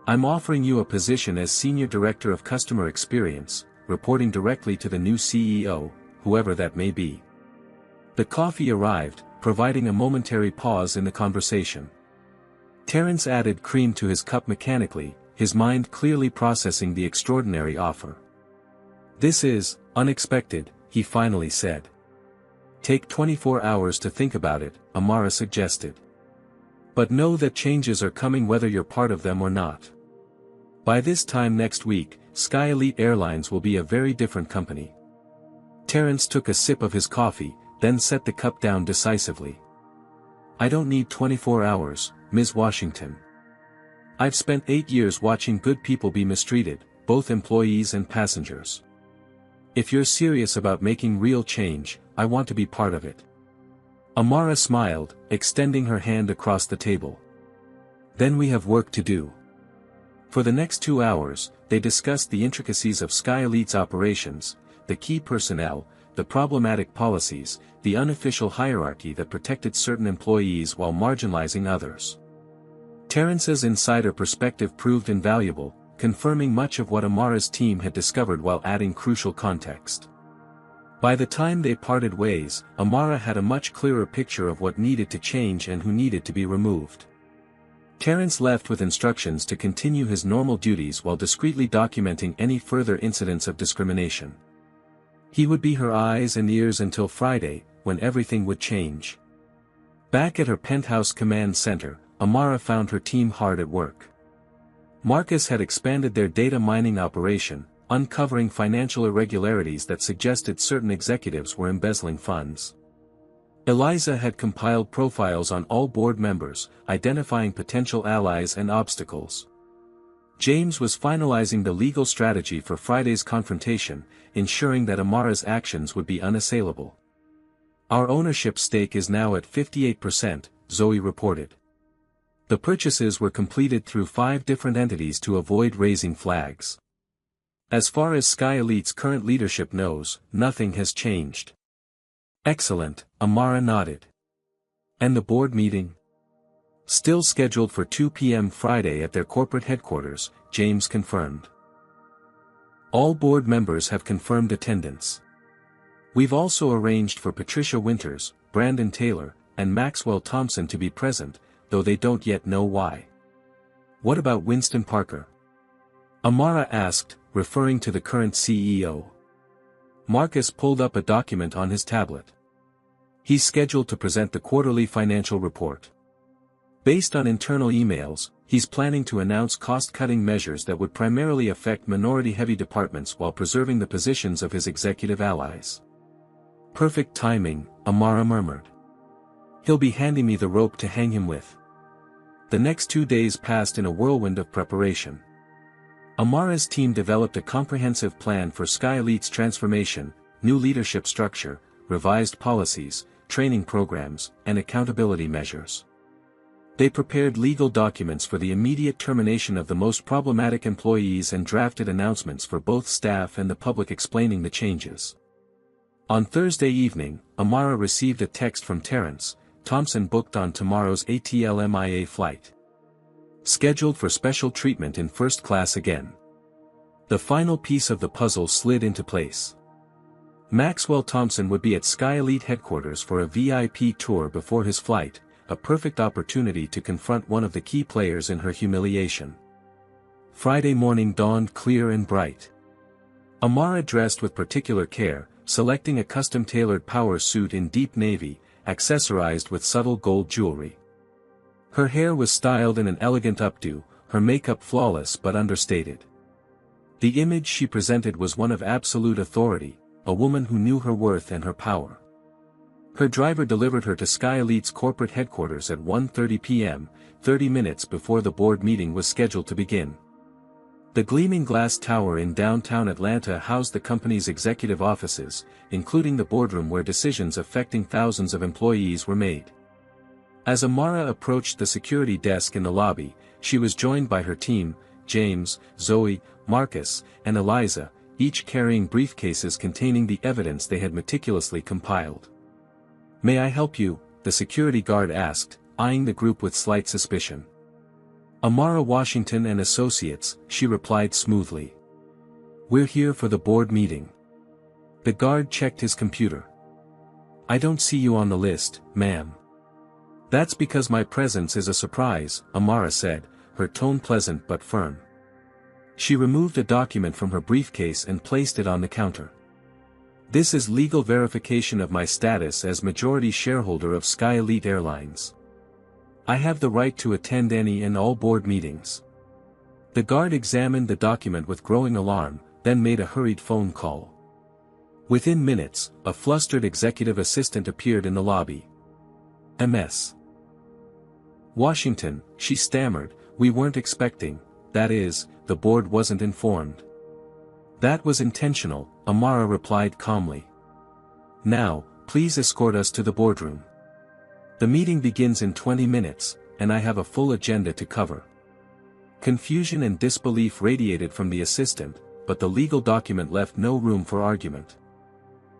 "I'm offering you a position as Senior Director of Customer Experience, reporting directly to the new CEO, whoever that may be." The coffee arrived, providing a momentary pause in the conversation. Terence added cream to his cup mechanically, his mind clearly processing the extraordinary offer. "This is unexpected," he finally said. "Take 24 hours to think about it," Amara suggested. "But know that changes are coming whether you're part of them or not. By this time next week, Sky Elite Airlines will be a very different company." Terence took a sip of his coffee, then set the cup down decisively. "I don't need 24 hours, Ms. Washington. I've spent 8 years watching good people be mistreated, both employees and passengers. If you're serious about making real change, I want to be part of it." Amara smiled, extending her hand across the table. "Then we have work to do." For the next 2 hours, they discussed the intricacies of Sky Elite's operations, the key personnel, the problematic policies, the unofficial hierarchy that protected certain employees while marginalizing others. Terence's insider perspective proved invaluable, confirming much of what Amara's team had discovered while adding crucial context. By the time they parted ways, Amara had a much clearer picture of what needed to change and who needed to be removed. Terence left with instructions to continue his normal duties while discreetly documenting any further incidents of discrimination. He would be her eyes and ears until Friday, when everything would change. Back at her penthouse command center, Amara found her team hard at work. Marcus had expanded their data mining operation, uncovering financial irregularities that suggested certain executives were embezzling funds. Eliza had compiled profiles on all board members, identifying potential allies and obstacles. James was finalizing the legal strategy for Friday's confrontation, ensuring that Amara's actions would be unassailable. "Our ownership stake is now at 58%, Zoe reported. The purchases were completed through 5 different entities to avoid raising flags. As far as Sky Elite's current leadership knows, nothing has changed." "Excellent," Amara nodded. "And the board meeting?" "Still scheduled for 2 p.m. Friday at their corporate headquarters," James confirmed. "All board members have confirmed attendance. We've also arranged for Patricia Winters, Brandon Taylor, and Maxwell Thompson to be present, though they don't yet know why." "What about Winston Parker?" Amara asked, referring to the current CEO. Marcus pulled up a document on his tablet. "He's scheduled to present the quarterly financial report. Based on internal emails, he's planning to announce cost-cutting measures that would primarily affect minority-heavy departments while preserving the positions of his executive allies." "Perfect timing," Amara murmured. "He'll be handing me the rope to hang him with." The next 2 days passed in a whirlwind of preparation. Amara's team developed a comprehensive plan for Sky Elite's transformation, new leadership structure, revised policies, training programs, and accountability measures. They prepared legal documents for the immediate termination of the most problematic employees and drafted announcements for both staff and the public explaining the changes. On Thursday evening, Amara received a text from Terence: "Thompson booked on tomorrow's ATLMIA flight. Scheduled for special treatment in first class again." The final piece of the puzzle slid into place. Maxwell Thompson would be at Sky Elite headquarters for a VIP tour before his flight, a perfect opportunity to confront one of the key players in her humiliation. Friday morning dawned clear and bright. Amara dressed with particular care, selecting a custom-tailored power suit in deep navy, accessorized with subtle gold jewelry. Her hair was styled in an elegant updo, her makeup flawless but understated. The image she presented was one of absolute authority, a woman who knew her worth and her power. Her driver delivered her to Sky Elite's corporate headquarters at 1:30 p.m., 30 minutes before the board meeting was scheduled to begin. The gleaming glass tower in downtown Atlanta housed the company's executive offices, including the boardroom where decisions affecting thousands of employees were made. As Amara approached the security desk in the lobby, she was joined by her team: James, Zoe, Marcus, and Eliza, each carrying briefcases containing the evidence they had meticulously compiled. "May I help you?" the security guard asked, eyeing the group with slight suspicion. "Amara Washington and Associates," she replied smoothly. "We're here for the board meeting." The guard checked his computer. "I don't see you on the list, ma'am." "That's because my presence is a surprise," Amara said, her tone pleasant but firm. She removed a document from her briefcase and placed it on the counter. "This is legal verification of my status as majority shareholder of Sky Elite Airlines. I have the right to attend any and all board meetings." The guard examined the document with growing alarm, then made a hurried phone call. Within minutes, a flustered executive assistant appeared in the lobby. "Ms. Washington," she stammered, "we weren't expecting, that is, the board wasn't informed." "That was intentional," Amara replied calmly. "Now, please escort us to the boardroom. The meeting begins in 20 minutes, and I have a full agenda to cover." Confusion and disbelief radiated from the assistant, but the legal document left no room for argument.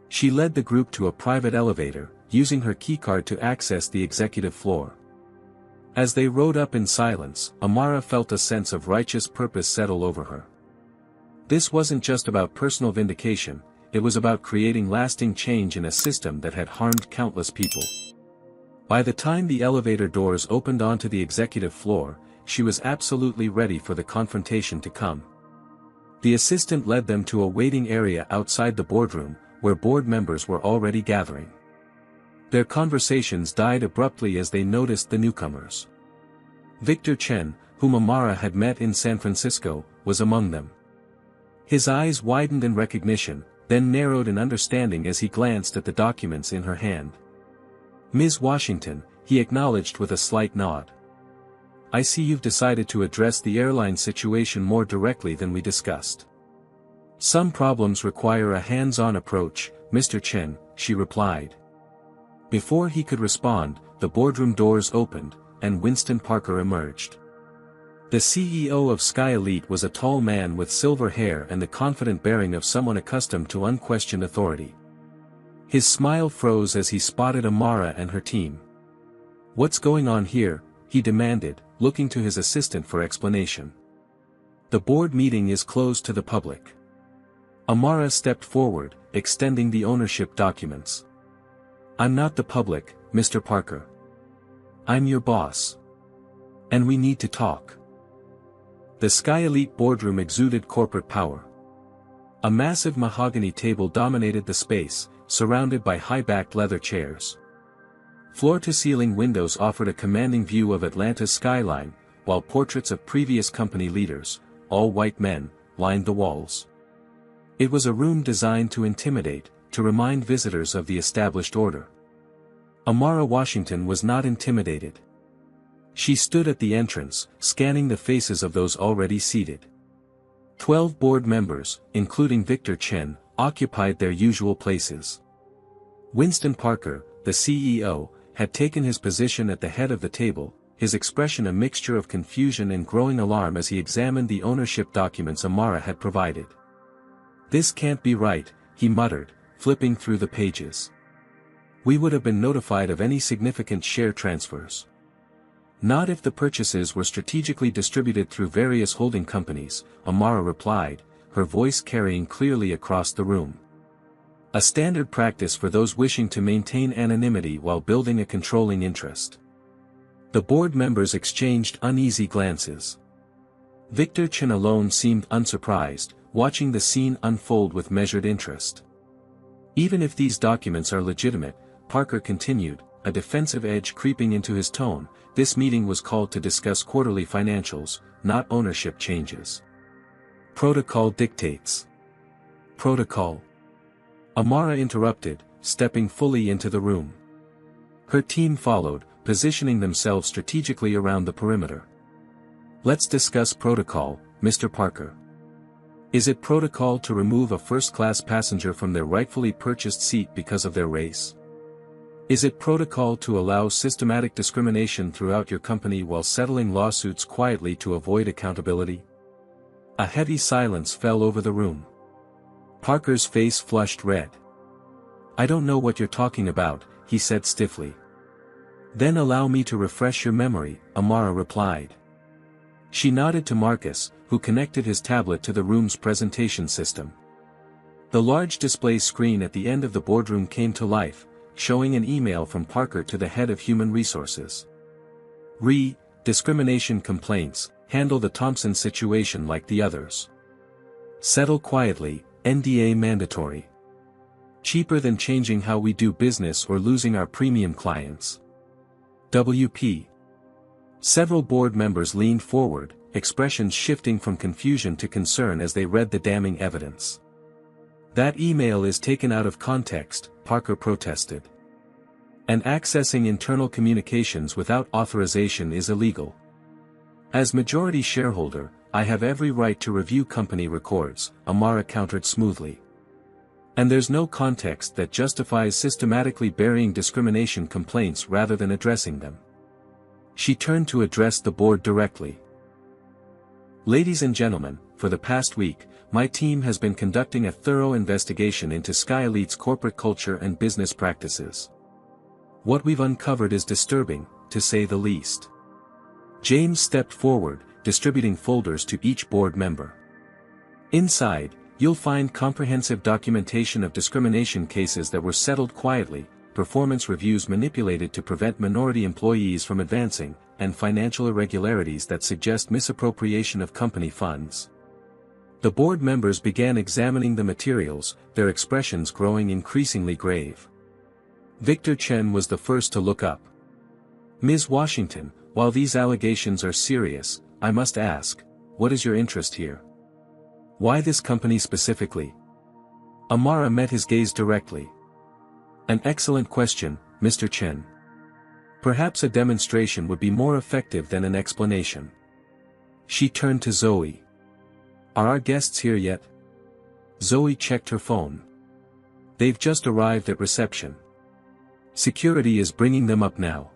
She led the group to a private elevator, using her keycard to access the executive floor. As they rode up in silence, Amara felt a sense of righteous purpose settle over her. This wasn't just about personal vindication, it was about creating lasting change in a system that had harmed countless people. By the time the elevator doors opened onto the executive floor, she was absolutely ready for the confrontation to come. The assistant led them to a waiting area outside the boardroom, where board members were already gathering. Their conversations died abruptly as they noticed the newcomers. Victor Chen, whom Amara had met in San Francisco, was among them. His eyes widened in recognition, then narrowed in understanding as he glanced at the documents in her hand. "Ms. Washington," he acknowledged with a slight nod. "I see you've decided to address the airline situation more directly than we discussed." "Some problems require a hands-on approach, Mr. Chen," she replied. Before he could respond, the boardroom doors opened, and Winston Parker emerged. The CEO of Sky Elite was a tall man with silver hair and the confident bearing of someone accustomed to unquestioned authority. His smile froze as he spotted Amara and her team. "What's going on here?" he demanded, looking to his assistant for explanation. "The board meeting is closed to the public." Amara stepped forward, extending the ownership documents. "I'm not the public, Mr. Parker. I'm your boss. And we need to talk." The Sky Elite boardroom exuded corporate power. A massive mahogany table dominated the space, surrounded by high-backed leather chairs. Floor-to-ceiling windows offered a commanding view of Atlanta's skyline, while portraits of previous company leaders, all white men, lined the walls. It was a room designed to intimidate, to remind visitors of the established order. Amara Washington was not intimidated. She stood at the entrance, scanning the faces of those already seated. 12 board members, including Victor Chen, occupied their usual places. Winston Parker, the CEO, had taken his position at the head of the table, his expression a mixture of confusion and growing alarm as he examined the ownership documents Amara had provided. "This can't be right," he muttered, flipping through the pages. "We would have been notified of any significant share transfers. Not if the purchases were strategically distributed through various holding companies," Amara replied, her voice carrying clearly across the room. A standard practice for those wishing to maintain anonymity while building a controlling interest. The board members exchanged uneasy glances. Victor Chen alone seemed unsurprised, watching the scene unfold with measured interest. "Even if these documents are legitimate," Parker continued, a defensive edge creeping into his tone, "this meeting was called to discuss quarterly financials, not ownership changes. Protocol dictates." "Protocol?" Amara interrupted, stepping fully into the room. Her team followed, positioning themselves strategically around the perimeter. "Let's discuss protocol, Mr. Parker. Is it protocol to remove a first-class passenger from their rightfully purchased seat because of their race? Is it protocol to allow systematic discrimination throughout your company while settling lawsuits quietly to avoid accountability?" A heavy silence fell over the room. Parker's face flushed red. "I don't know what you're talking about," he said stiffly. "Then allow me to refresh your memory," Amara replied. She nodded to Marcus, who connected his tablet to the room's presentation system. The large display screen at the end of the boardroom came to life, showing an email from Parker to the head of Human Resources. Discrimination complaints, handle the Thompson situation like the others. Settle quietly, NDA mandatory. Cheaper than changing how we do business or losing our premium clients. WP. Several board members leaned forward, expressions shifting from confusion to concern as they read the damning evidence. "That email is taken out of context," Parker protested. "And accessing internal communications without authorization is illegal. As majority shareholder, I have every right to review company records," Amara countered smoothly. "And there's no context that justifies systematically burying discrimination complaints rather than addressing them." She turned to address the board directly. "Ladies and gentlemen, for the past week, my team has been conducting a thorough investigation into Sky Elite's corporate culture and business practices. What we've uncovered is disturbing, to say the least. James stepped forward, distributing folders to each board member. Inside, you'll find comprehensive documentation of discrimination cases that were settled quietly, performance reviews manipulated to prevent minority employees from advancing, and financial irregularities that suggest misappropriation of company funds. The board members began examining the materials, their expressions growing increasingly grave. Victor Chen was the first to look up. "Ms. Washington, while these allegations are serious, I must ask, what is your interest here? Why this company specifically?" Amara met his gaze directly. "An excellent question, Mr. Chen. Perhaps a demonstration would be more effective than an explanation." She turned to Zoe. "Are our guests here yet?" Zoe checked her phone. "They've just arrived at reception. Security is bringing them up now."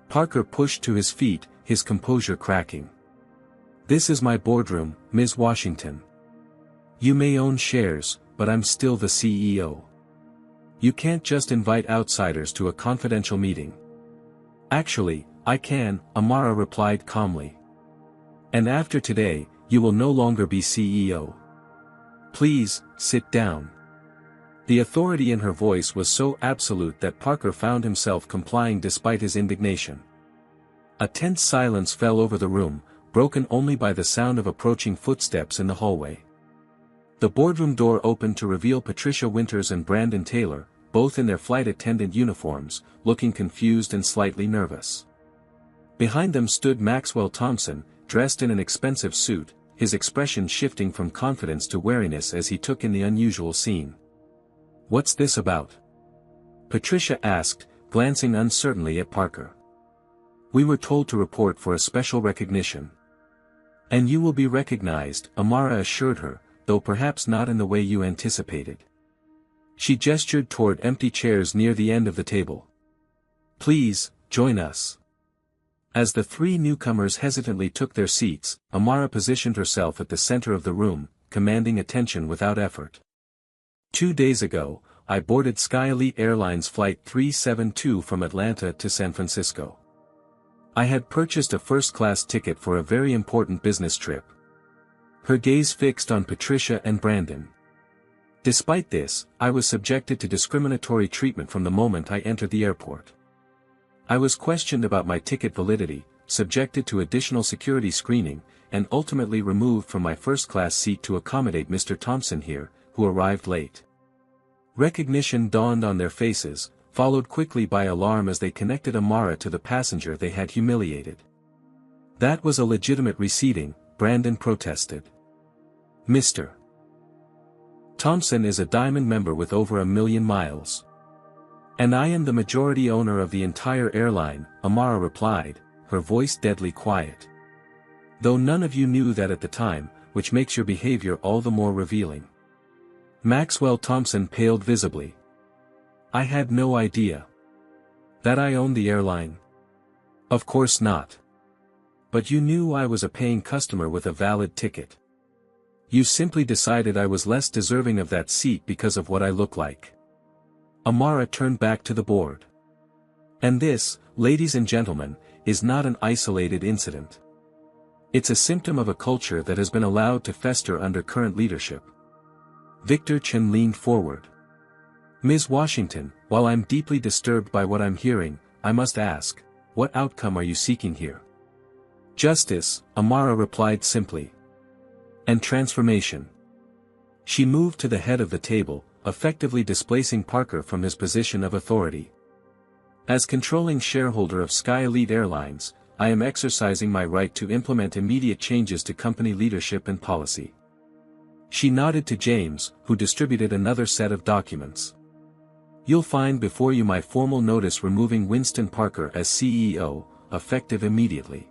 Parker pushed to his feet, his composure cracking. "This is my boardroom, Ms. Washington. You may own shares, but I'm still the CEO. You can't just invite outsiders to a confidential meeting." "Actually, I can," Amara replied calmly. "And after today, you will no longer be CEO. Please, sit down." The authority in her voice was so absolute that Parker found himself complying despite his indignation. A tense silence fell over the room, broken only by the sound of approaching footsteps in the hallway. The boardroom door opened to reveal Patricia Winters and Brandon Taylor, both in their flight attendant uniforms, looking confused and slightly nervous. Behind them stood Maxwell Thompson, dressed in an expensive suit, his expression shifting from confidence to wariness as he took in the unusual scene. "What's this about?" Patricia asked, glancing uncertainly at Parker. "We were told to report for a special recognition." "And you will be recognized," Amara assured her, "though perhaps not in the way you anticipated." She gestured toward empty chairs near the end of the table. "Please, join us." As the three newcomers hesitantly took their seats, Amara positioned herself at the center of the room, commanding attention without effort. 2 days ago, I boarded Sky Elite Airlines Flight 372 from Atlanta to San Francisco. I had purchased a first-class ticket for a very important business trip. Her gaze fixed on Patricia and Brandon. "Despite this, I was subjected to discriminatory treatment from the moment I entered the airport. I was questioned about my ticket validity, subjected to additional security screening, and ultimately removed from my first-class seat to accommodate Mr. Thompson here, who arrived late." Recognition dawned on their faces, followed quickly by alarm as they connected Amara to the passenger they had humiliated. "That was a legitimate receding," Brandon protested. "Mr. Thompson is a diamond member with over 1 million miles. And I am the majority owner of the entire airline," Amara replied, her voice deadly quiet. "Though none of you knew that at the time, which makes your behavior all the more revealing." Maxwell Thompson paled visibly. "I had no idea. That I owned the airline? Of course not. But you knew I was a paying customer with a valid ticket. You simply decided I was less deserving of that seat because of what I look like." Amara turned back to the board. "And this, ladies and gentlemen, is not an isolated incident. It's a symptom of a culture that has been allowed to fester under current leadership." Victor Chen leaned forward. "Ms. Washington, while I'm deeply disturbed by what I'm hearing, I must ask, what outcome are you seeking here?" "Justice," Amara replied simply. "And transformation." She moved to the head of the table, effectively displacing Parker from his position of authority. "As controlling shareholder of Sky Elite Airlines, I am exercising my right to implement immediate changes to company leadership and policy." She nodded to James, who distributed another set of documents. "You'll find before you my formal notice removing Winston Parker as CEO, effective immediately.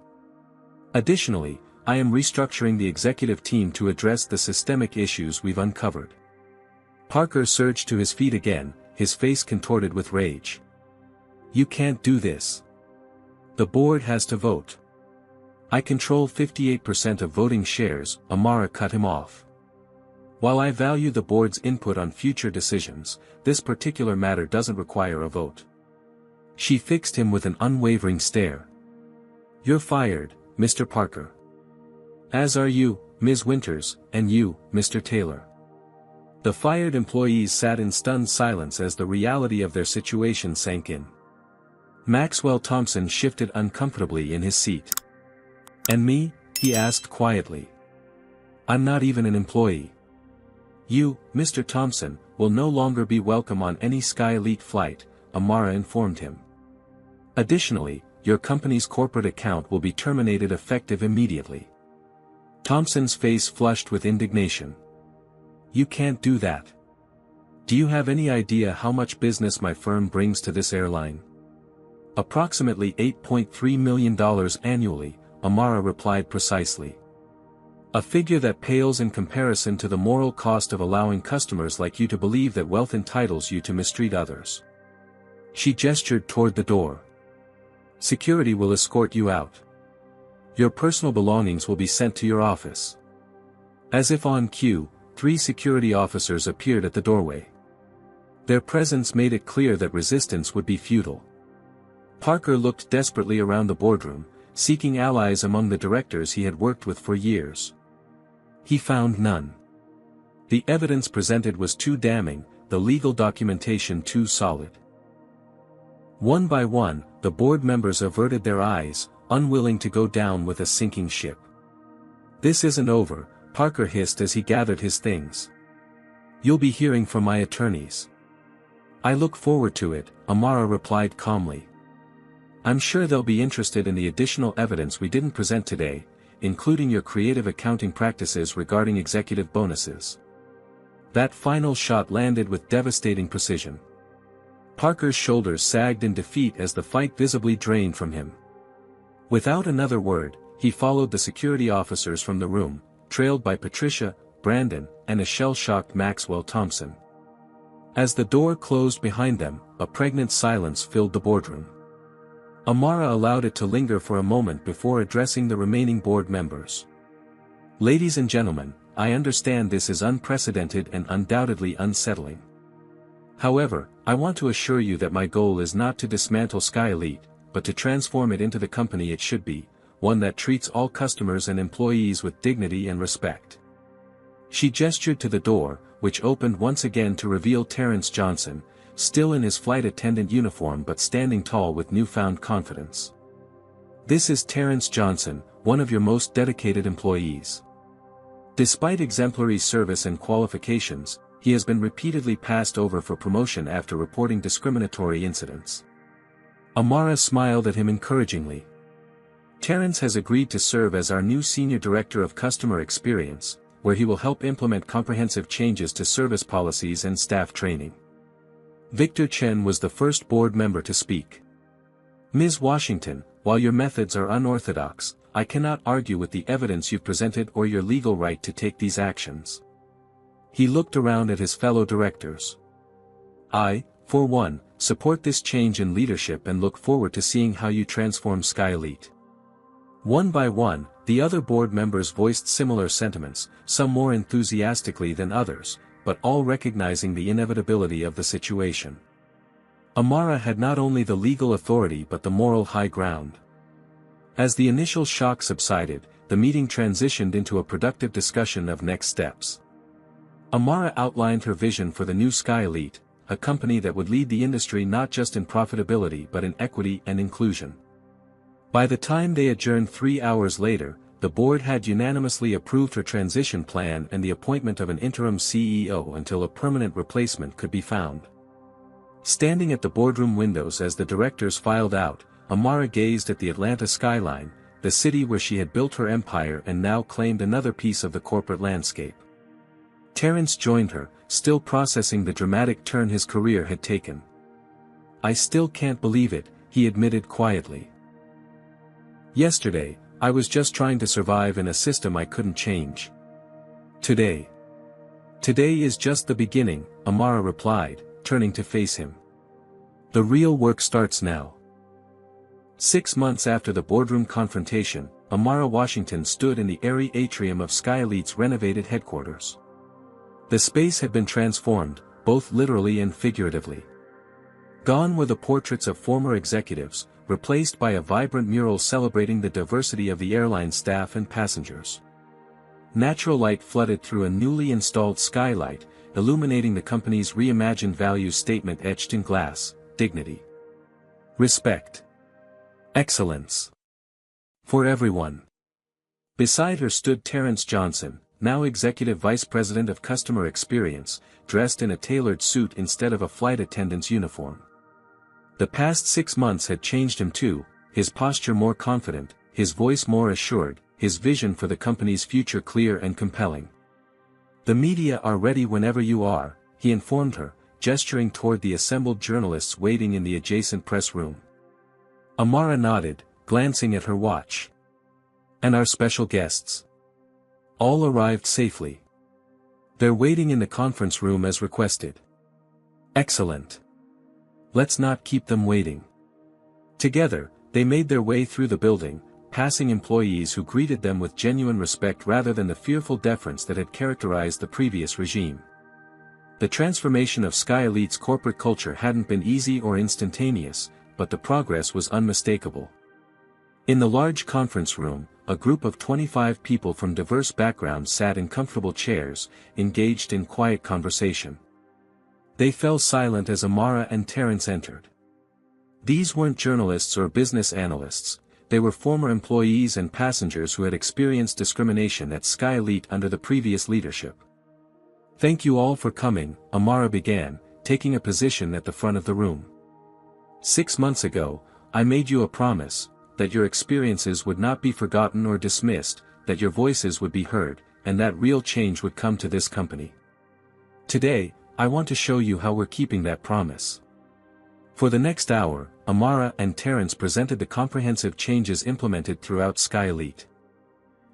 Additionally, I am restructuring the executive team to address the systemic issues we've uncovered." Parker surged to his feet again, his face contorted with rage. "You can't do this. The board has to vote. I control 58% of voting shares," Amara cut him off. "While I value the board's input on future decisions, this particular matter doesn't require a vote." She fixed him with an unwavering stare. You're fired, Mr. Parker. As are you, Ms. Winters, and you, Mr. Taylor. The fired employees sat in stunned silence as the reality of their situation sank in. Maxwell Thompson shifted uncomfortably in his seat. And me? He asked quietly. I'm not even an employee. You, Mr. Thompson, will no longer be welcome on any Sky Elite flight, Amara informed him. Additionally, your company's corporate account will be terminated effective immediately. Thompson's face flushed with indignation. You can't do that. Do you have any idea how much business my firm brings to this airline? Approximately $8.3 million annually, Amara replied precisely. A figure that pales in comparison to the moral cost of allowing customers like you to believe that wealth entitles you to mistreat others. She gestured toward the door. Security will escort you out. Your personal belongings will be sent to your office. As if on cue, 3 security officers appeared at the doorway. Their presence made it clear that resistance would be futile. Parker looked desperately around the boardroom, seeking allies among the directors he had worked with for years. He found none. The evidence presented was too damning, the legal documentation too solid. One by one, the board members averted their eyes, unwilling to go down with a sinking ship. This isn't over, Parker hissed as he gathered his things. You'll be hearing from my attorneys. I look forward to it, Amara replied calmly. I'm sure they'll be interested in the additional evidence we didn't present today, including your creative accounting practices regarding executive bonuses. That final shot landed with devastating precision. Parker's shoulders sagged in defeat as the fight visibly drained from him. Without another word, he followed the security officers from the room, trailed by Patricia, Brandon, and a shell-shocked Maxwell Thompson. As the door closed behind them, a pregnant silence filled the boardroom. Amara allowed it to linger for a moment before addressing the remaining board members. Ladies and gentlemen, I understand this is unprecedented and undoubtedly unsettling. However, I want to assure you that my goal is not to dismantle Sky Elite, but to transform it into the company it should be, one that treats all customers and employees with dignity and respect. She gestured to the door, which opened once again to reveal Terrence Johnson, still in his flight attendant uniform but standing tall with newfound confidence. This is Terrence Johnson, one of your most dedicated employees. Despite exemplary service and qualifications, he has been repeatedly passed over for promotion after reporting discriminatory incidents. Amara smiled at him encouragingly. Terrence has agreed to serve as our new Senior Director of Customer Experience, where he will help implement comprehensive changes to service policies and staff training. Victor Chen was the first board member to speak. Ms. Washington, while your methods are unorthodox, I cannot argue with the evidence you've presented or your legal right to take these actions. He looked around at his fellow directors. I, for one, support this change in leadership and look forward to seeing how you transform Sky Elite. One by one, the other board members voiced similar sentiments, some more enthusiastically than others, but all recognizing the inevitability of the situation. Amara had not only the legal authority but the moral high ground. As the initial shock subsided, the meeting transitioned into a productive discussion of next steps. Amara outlined her vision for the new Sky Elite, a company that would lead the industry not just in profitability but in equity and inclusion. By the time they adjourned 3 hours later, the board had unanimously approved her transition plan and the appointment of an interim CEO until a permanent replacement could be found. Standing at the boardroom windows as the directors filed out, Amara gazed at the Atlanta skyline, the city where she had built her empire and now claimed another piece of the corporate landscape. Terrence joined her, still processing the dramatic turn his career had taken. I still can't believe it, he admitted quietly. Yesterday, I was just trying to survive in a system I couldn't change. Today is just the beginning, Amara replied, turning to face him. The real work starts now. 6 months after the boardroom confrontation, Amara Washington stood in the airy atrium of Sky Elite's renovated headquarters. The space had been transformed, both literally and figuratively. Gone were the portraits of former executives, replaced by a vibrant mural celebrating the diversity of the airline staff and passengers. Natural light flooded through a newly installed skylight, illuminating the company's reimagined values statement etched in glass: dignity, respect, excellence. For everyone. Beside her stood Terrence Johnson, now Executive Vice President of Customer Experience, dressed in a tailored suit instead of a flight attendant's uniform. The past 6 months had changed him too, his posture more confident, his voice more assured, his vision for the company's future clear and compelling. "The media are ready whenever you are," he informed her, gesturing toward the assembled journalists waiting in the adjacent press room. Amara nodded, glancing at her watch. "And our special guests? All arrived safely. They're waiting in the conference room as requested." "Excellent. Let's not keep them waiting." Together, they made their way through the building, passing employees who greeted them with genuine respect rather than the fearful deference that had characterized the previous regime. The transformation of Sky Elite's corporate culture hadn't been easy or instantaneous, but the progress was unmistakable. In the large conference room, a group of 25 people from diverse backgrounds sat in comfortable chairs, engaged in quiet conversation. They fell silent as Amara and Terrence entered. These weren't journalists or business analysts, they were former employees and passengers who had experienced discrimination at Sky Elite under the previous leadership. "Thank you all for coming," Amara began, taking a position at the front of the room. "6 months ago, I made you a promise, that your experiences would not be forgotten or dismissed, that your voices would be heard, and that real change would come to this company. Today, I want to show you how we're keeping that promise." For the next hour, Amara and Terrence presented the comprehensive changes implemented throughout Sky Elite.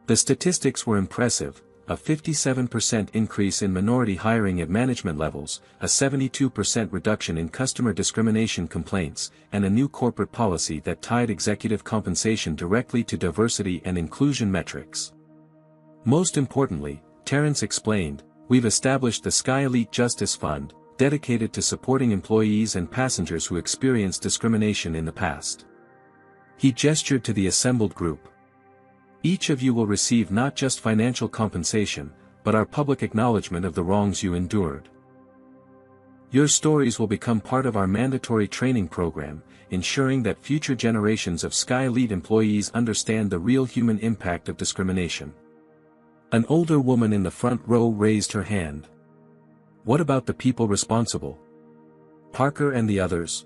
The statistics were impressive: a 57% increase in minority hiring at management levels, a 72% reduction in customer discrimination complaints, and a new corporate policy that tied executive compensation directly to diversity and inclusion metrics. Most importantly, Terrence explained, "We've established the Sky Elite Justice Fund, dedicated to supporting employees and passengers who experienced discrimination in the past." He gestured to the assembled group. "Each of you will receive not just financial compensation, but our public acknowledgement of the wrongs you endured. Your stories will become part of our mandatory training program, ensuring that future generations of Sky Elite employees understand the real human impact of discrimination." An older woman in the front row raised her hand. "What about the people responsible? Parker and the others?"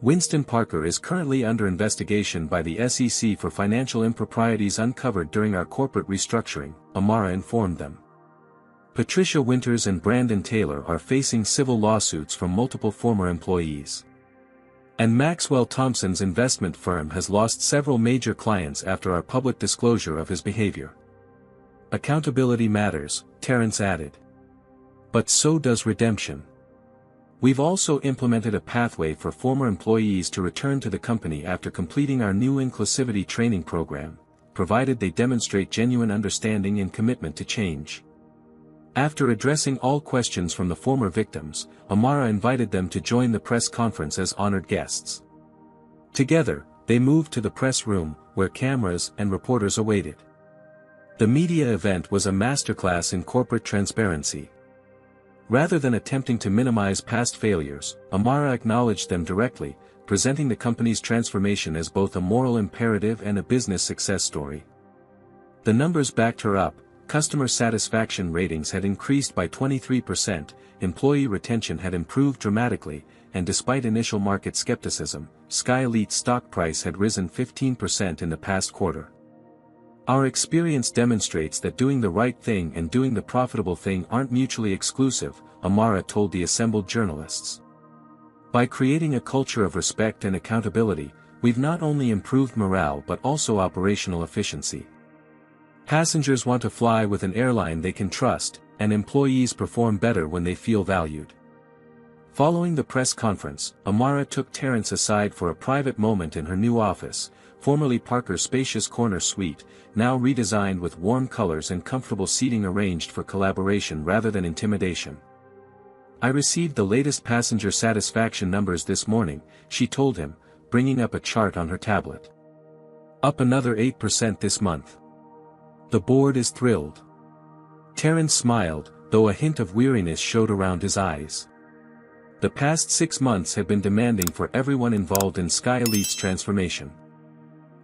"Winston Parker is currently under investigation by the SEC for financial improprieties uncovered during our corporate restructuring," Amara informed them. "Patricia Winters and Brandon Taylor are facing civil lawsuits from multiple former employees. And Maxwell Thompson's investment firm has lost several major clients after our public disclosure of his behavior. Accountability matters," Terrence added. "But so does redemption. We've also implemented a pathway for former employees to return to the company after completing our new inclusivity training program, provided they demonstrate genuine understanding and commitment to change." After addressing all questions from the former victims, Amara invited them to join the press conference as honored guests. Together, they moved to the press room, where cameras and reporters awaited. The media event was a masterclass in corporate transparency. Rather than attempting to minimize past failures, Amara acknowledged them directly, presenting the company's transformation as both a moral imperative and a business success story. The numbers backed her up. Customer satisfaction ratings had increased by 23%, employee retention had improved dramatically, and despite initial market skepticism, Sky Elite's stock price had risen 15% in the past quarter. "Our experience demonstrates that doing the right thing and doing the profitable thing aren't mutually exclusive," Amara told the assembled journalists. "By creating a culture of respect and accountability, we've not only improved morale but also operational efficiency. Passengers want to fly with an airline they can trust, and employees perform better when they feel valued." Following the press conference, Amara took Terrence aside for a private moment in her new office, formerly Parker's spacious corner suite, now redesigned with warm colors and comfortable seating arranged for collaboration rather than intimidation. "I received the latest passenger satisfaction numbers this morning," she told him, bringing up a chart on her tablet. Up another 8% this month. The board is thrilled. Terrence smiled, though a hint of weariness showed around his eyes. The past 6 months had been demanding for everyone involved in Sky Elite's transformation.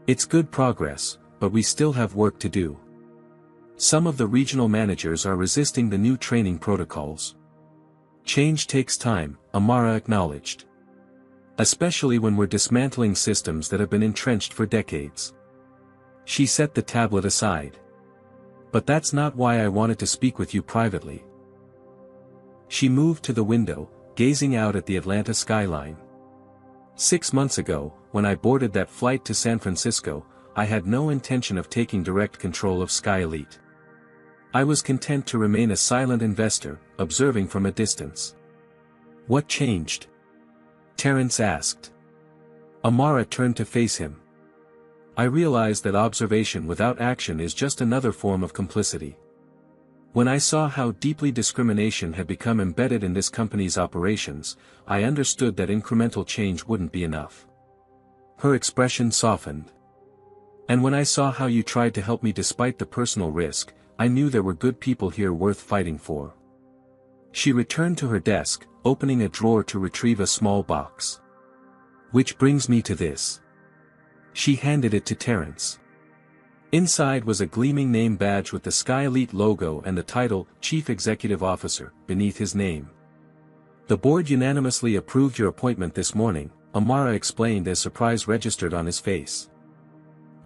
It's good progress, but we still have work to do. Some of the regional managers are resisting the new training protocols. Change takes time, Amara acknowledged. Especially when we're dismantling systems that have been entrenched for decades. She set the tablet aside. But that's not why I wanted to speak with you privately. She moved to the window, gazing out at the Atlanta skyline. 6 months ago, when I boarded that flight to San Francisco, I had no intention of taking direct control of Sky Elite. I was content to remain a silent investor, observing from a distance. What changed? Terrence asked. Amara turned to face him. I realized that observation without action is just another form of complicity. When I saw how deeply discrimination had become embedded in this company's operations, I understood that incremental change wouldn't be enough. Her expression softened. And when I saw how you tried to help me despite the personal risk, I knew there were good people here worth fighting for. She returned to her desk, opening a drawer to retrieve a small box. Which brings me to this. She handed it to Terrence. Inside was a gleaming name badge with the Sky Elite logo and the title, Chief Executive Officer, beneath his name. The board unanimously approved your appointment this morning, Amara explained as surprise registered on his face.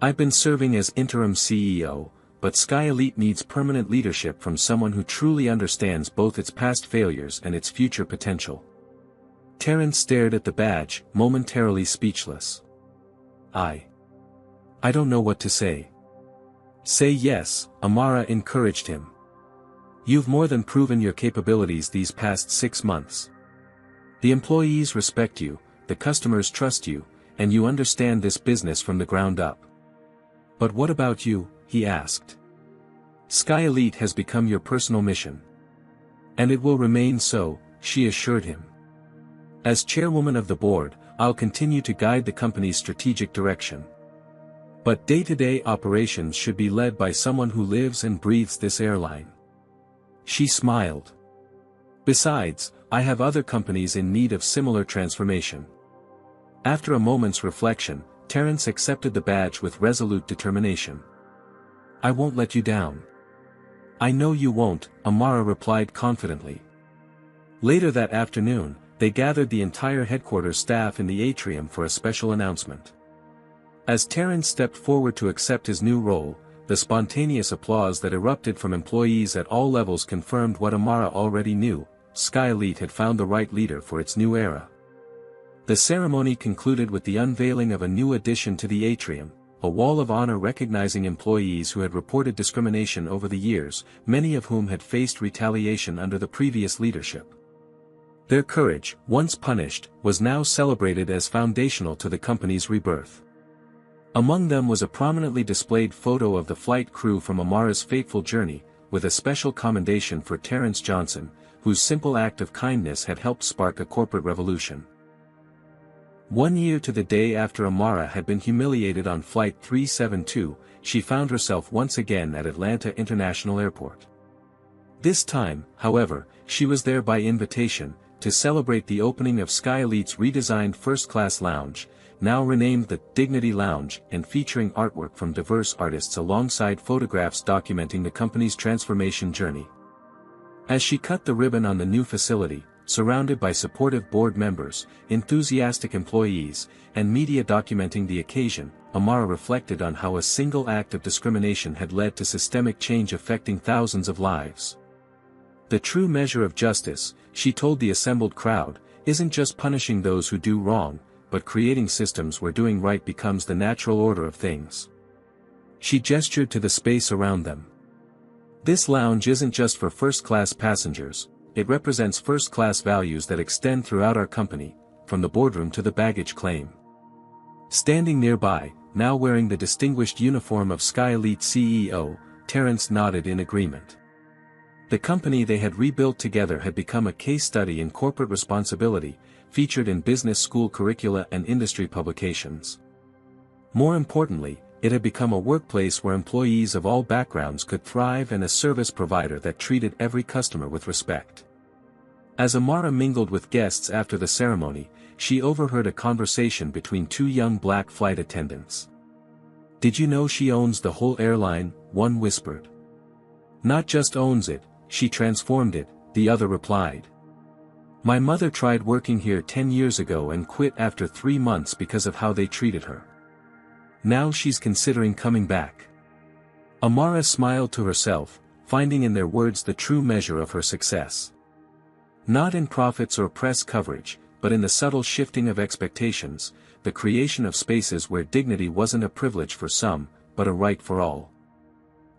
I've been serving as interim CEO, but Sky Elite needs permanent leadership from someone who truly understands both its past failures and its future potential. Terrence stared at the badge, momentarily speechless. I don't know what to say. Say yes, Amara encouraged him. You've more than proven your capabilities these past 6 months. The employees respect you, the customers trust you, and you understand this business from the ground up. But what about you? He asked. Sky Elite has become your personal mission. And it will remain so, she assured him. As chairwoman of the board, I'll continue to guide the company's strategic direction. But day-to-day operations should be led by someone who lives and breathes this airline. She smiled. Besides, I have other companies in need of similar transformation. After a moment's reflection, Terrence accepted the badge with resolute determination. I won't let you down. I know you won't, Amara replied confidently. Later that afternoon, they gathered the entire headquarters staff in the atrium for a special announcement. As Terrence stepped forward to accept his new role, the spontaneous applause that erupted from employees at all levels confirmed what Amara already knew: Sky Elite had found the right leader for its new era. The ceremony concluded with the unveiling of a new addition to the atrium, a wall of honor recognizing employees who had reported discrimination over the years, many of whom had faced retaliation under the previous leadership. Their courage, once punished, was now celebrated as foundational to the company's rebirth. Among them was a prominently displayed photo of the flight crew from Amara's fateful journey, with a special commendation for Terrence Johnson, whose simple act of kindness had helped spark a corporate revolution. 1 year to the day after Amara had been humiliated on Flight 372, she found herself once again at Atlanta International Airport. This time, however, she was there by invitation, to celebrate the opening of Sky Elite's redesigned first-class lounge, now renamed the Dignity Lounge and featuring artwork from diverse artists alongside photographs documenting the company's transformation journey. As she cut the ribbon on the new facility, surrounded by supportive board members, enthusiastic employees, and media documenting the occasion, Amara reflected on how a single act of discrimination had led to systemic change affecting thousands of lives. The true measure of justice, she told the assembled crowd, isn't just punishing those who do wrong, but creating systems where doing right becomes the natural order of things. She gestured to the space around them. This lounge isn't just for first-class passengers, it represents first-class values that extend throughout our company, from the boardroom to the baggage claim. Standing nearby, now wearing the distinguished uniform of Sky Elite CEO, Terrence nodded in agreement. The company they had rebuilt together had become a case study in corporate responsibility, featured in business school curricula and industry publications. More importantly, it had become a workplace where employees of all backgrounds could thrive and a service provider that treated every customer with respect. As Amara mingled with guests after the ceremony, she overheard a conversation between two young black flight attendants. "Did you know she owns the whole airline?" one whispered. "Not just owns it, she transformed it," the other replied. "My mother tried working here 10 years ago and quit after 3 months because of how they treated her. Now she's considering coming back." Amara smiled to herself, finding in their words the true measure of her success. Not in profits or press coverage, but in the subtle shifting of expectations, the creation of spaces where dignity wasn't a privilege for some, but a right for all.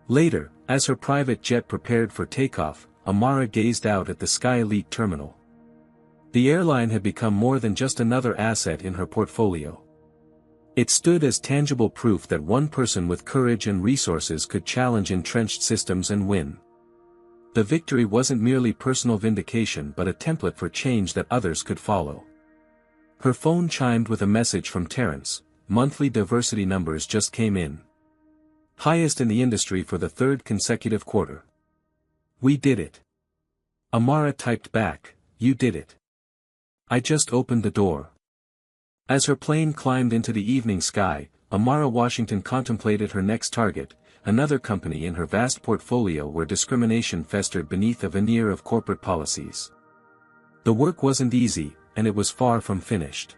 Later, as her private jet prepared for takeoff, Amara gazed out at the Sky Elite terminal. The airline had become more than just another asset in her portfolio. It stood as tangible proof that one person with courage and resources could challenge entrenched systems and win. The victory wasn't merely personal vindication but a template for change that others could follow. Her phone chimed with a message from Terrence. Monthly diversity numbers just came in. Highest in the industry for the 3rd consecutive quarter. "We did it." Amara typed back, "You did it. I just opened the door." As her plane climbed into the evening sky, Amara Washington contemplated her next target, another company in her vast portfolio where discrimination festered beneath a veneer of corporate policies. The work wasn't easy, and it was far from finished.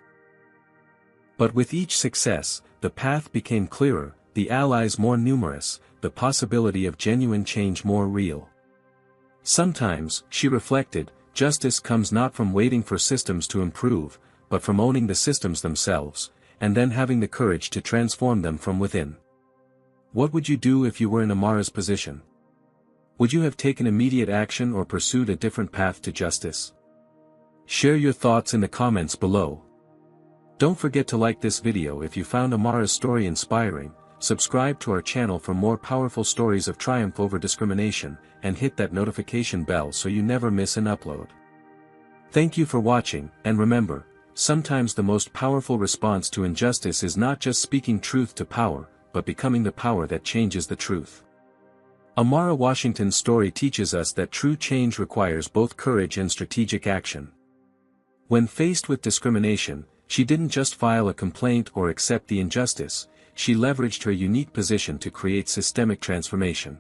But with each success, the path became clearer, the allies more numerous, the possibility of genuine change more real. Sometimes, she reflected, justice comes not from waiting for systems to improve, but from owning the systems themselves, and then having the courage to transform them from within. What would you do if you were in Amara's position? Would you have taken immediate action or pursued a different path to justice? Share your thoughts in the comments below. Don't forget to like this video if you found Amara's story inspiring, subscribe to our channel for more powerful stories of triumph over discrimination, and hit that notification bell so you never miss an upload. Thank you for watching, and remember, sometimes the most powerful response to injustice is not just speaking truth to power, but becoming the power that changes the truth. Amara Washington's story teaches us that true change requires both courage and strategic action. When faced with discrimination, she didn't just file a complaint or accept the injustice, she leveraged her unique position to create systemic transformation.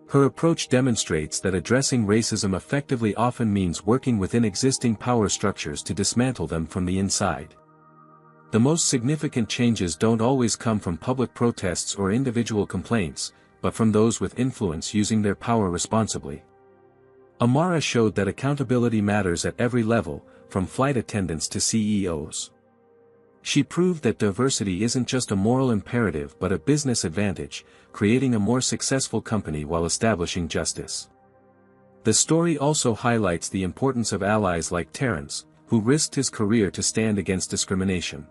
Her approach demonstrates that addressing racism effectively often means working within existing power structures to dismantle them from the inside. The most significant changes don't always come from public protests or individual complaints, but from those with influence using their power responsibly. Amara showed that accountability matters at every level, from flight attendants to CEOs. She proved that diversity isn't just a moral imperative but a business advantage, creating a more successful company while establishing justice. The story also highlights the importance of allies like Terrence, who risked his career to stand against discrimination.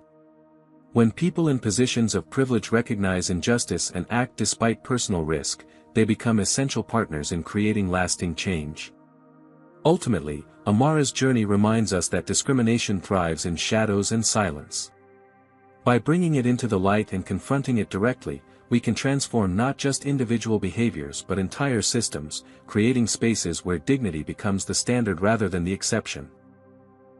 When people in positions of privilege recognize injustice and act despite personal risk, they become essential partners in creating lasting change. Ultimately, Amara's journey reminds us that discrimination thrives in shadows and silence. By bringing it into the light and confronting it directly, we can transform not just individual behaviors but entire systems, creating spaces where dignity becomes the standard rather than the exception.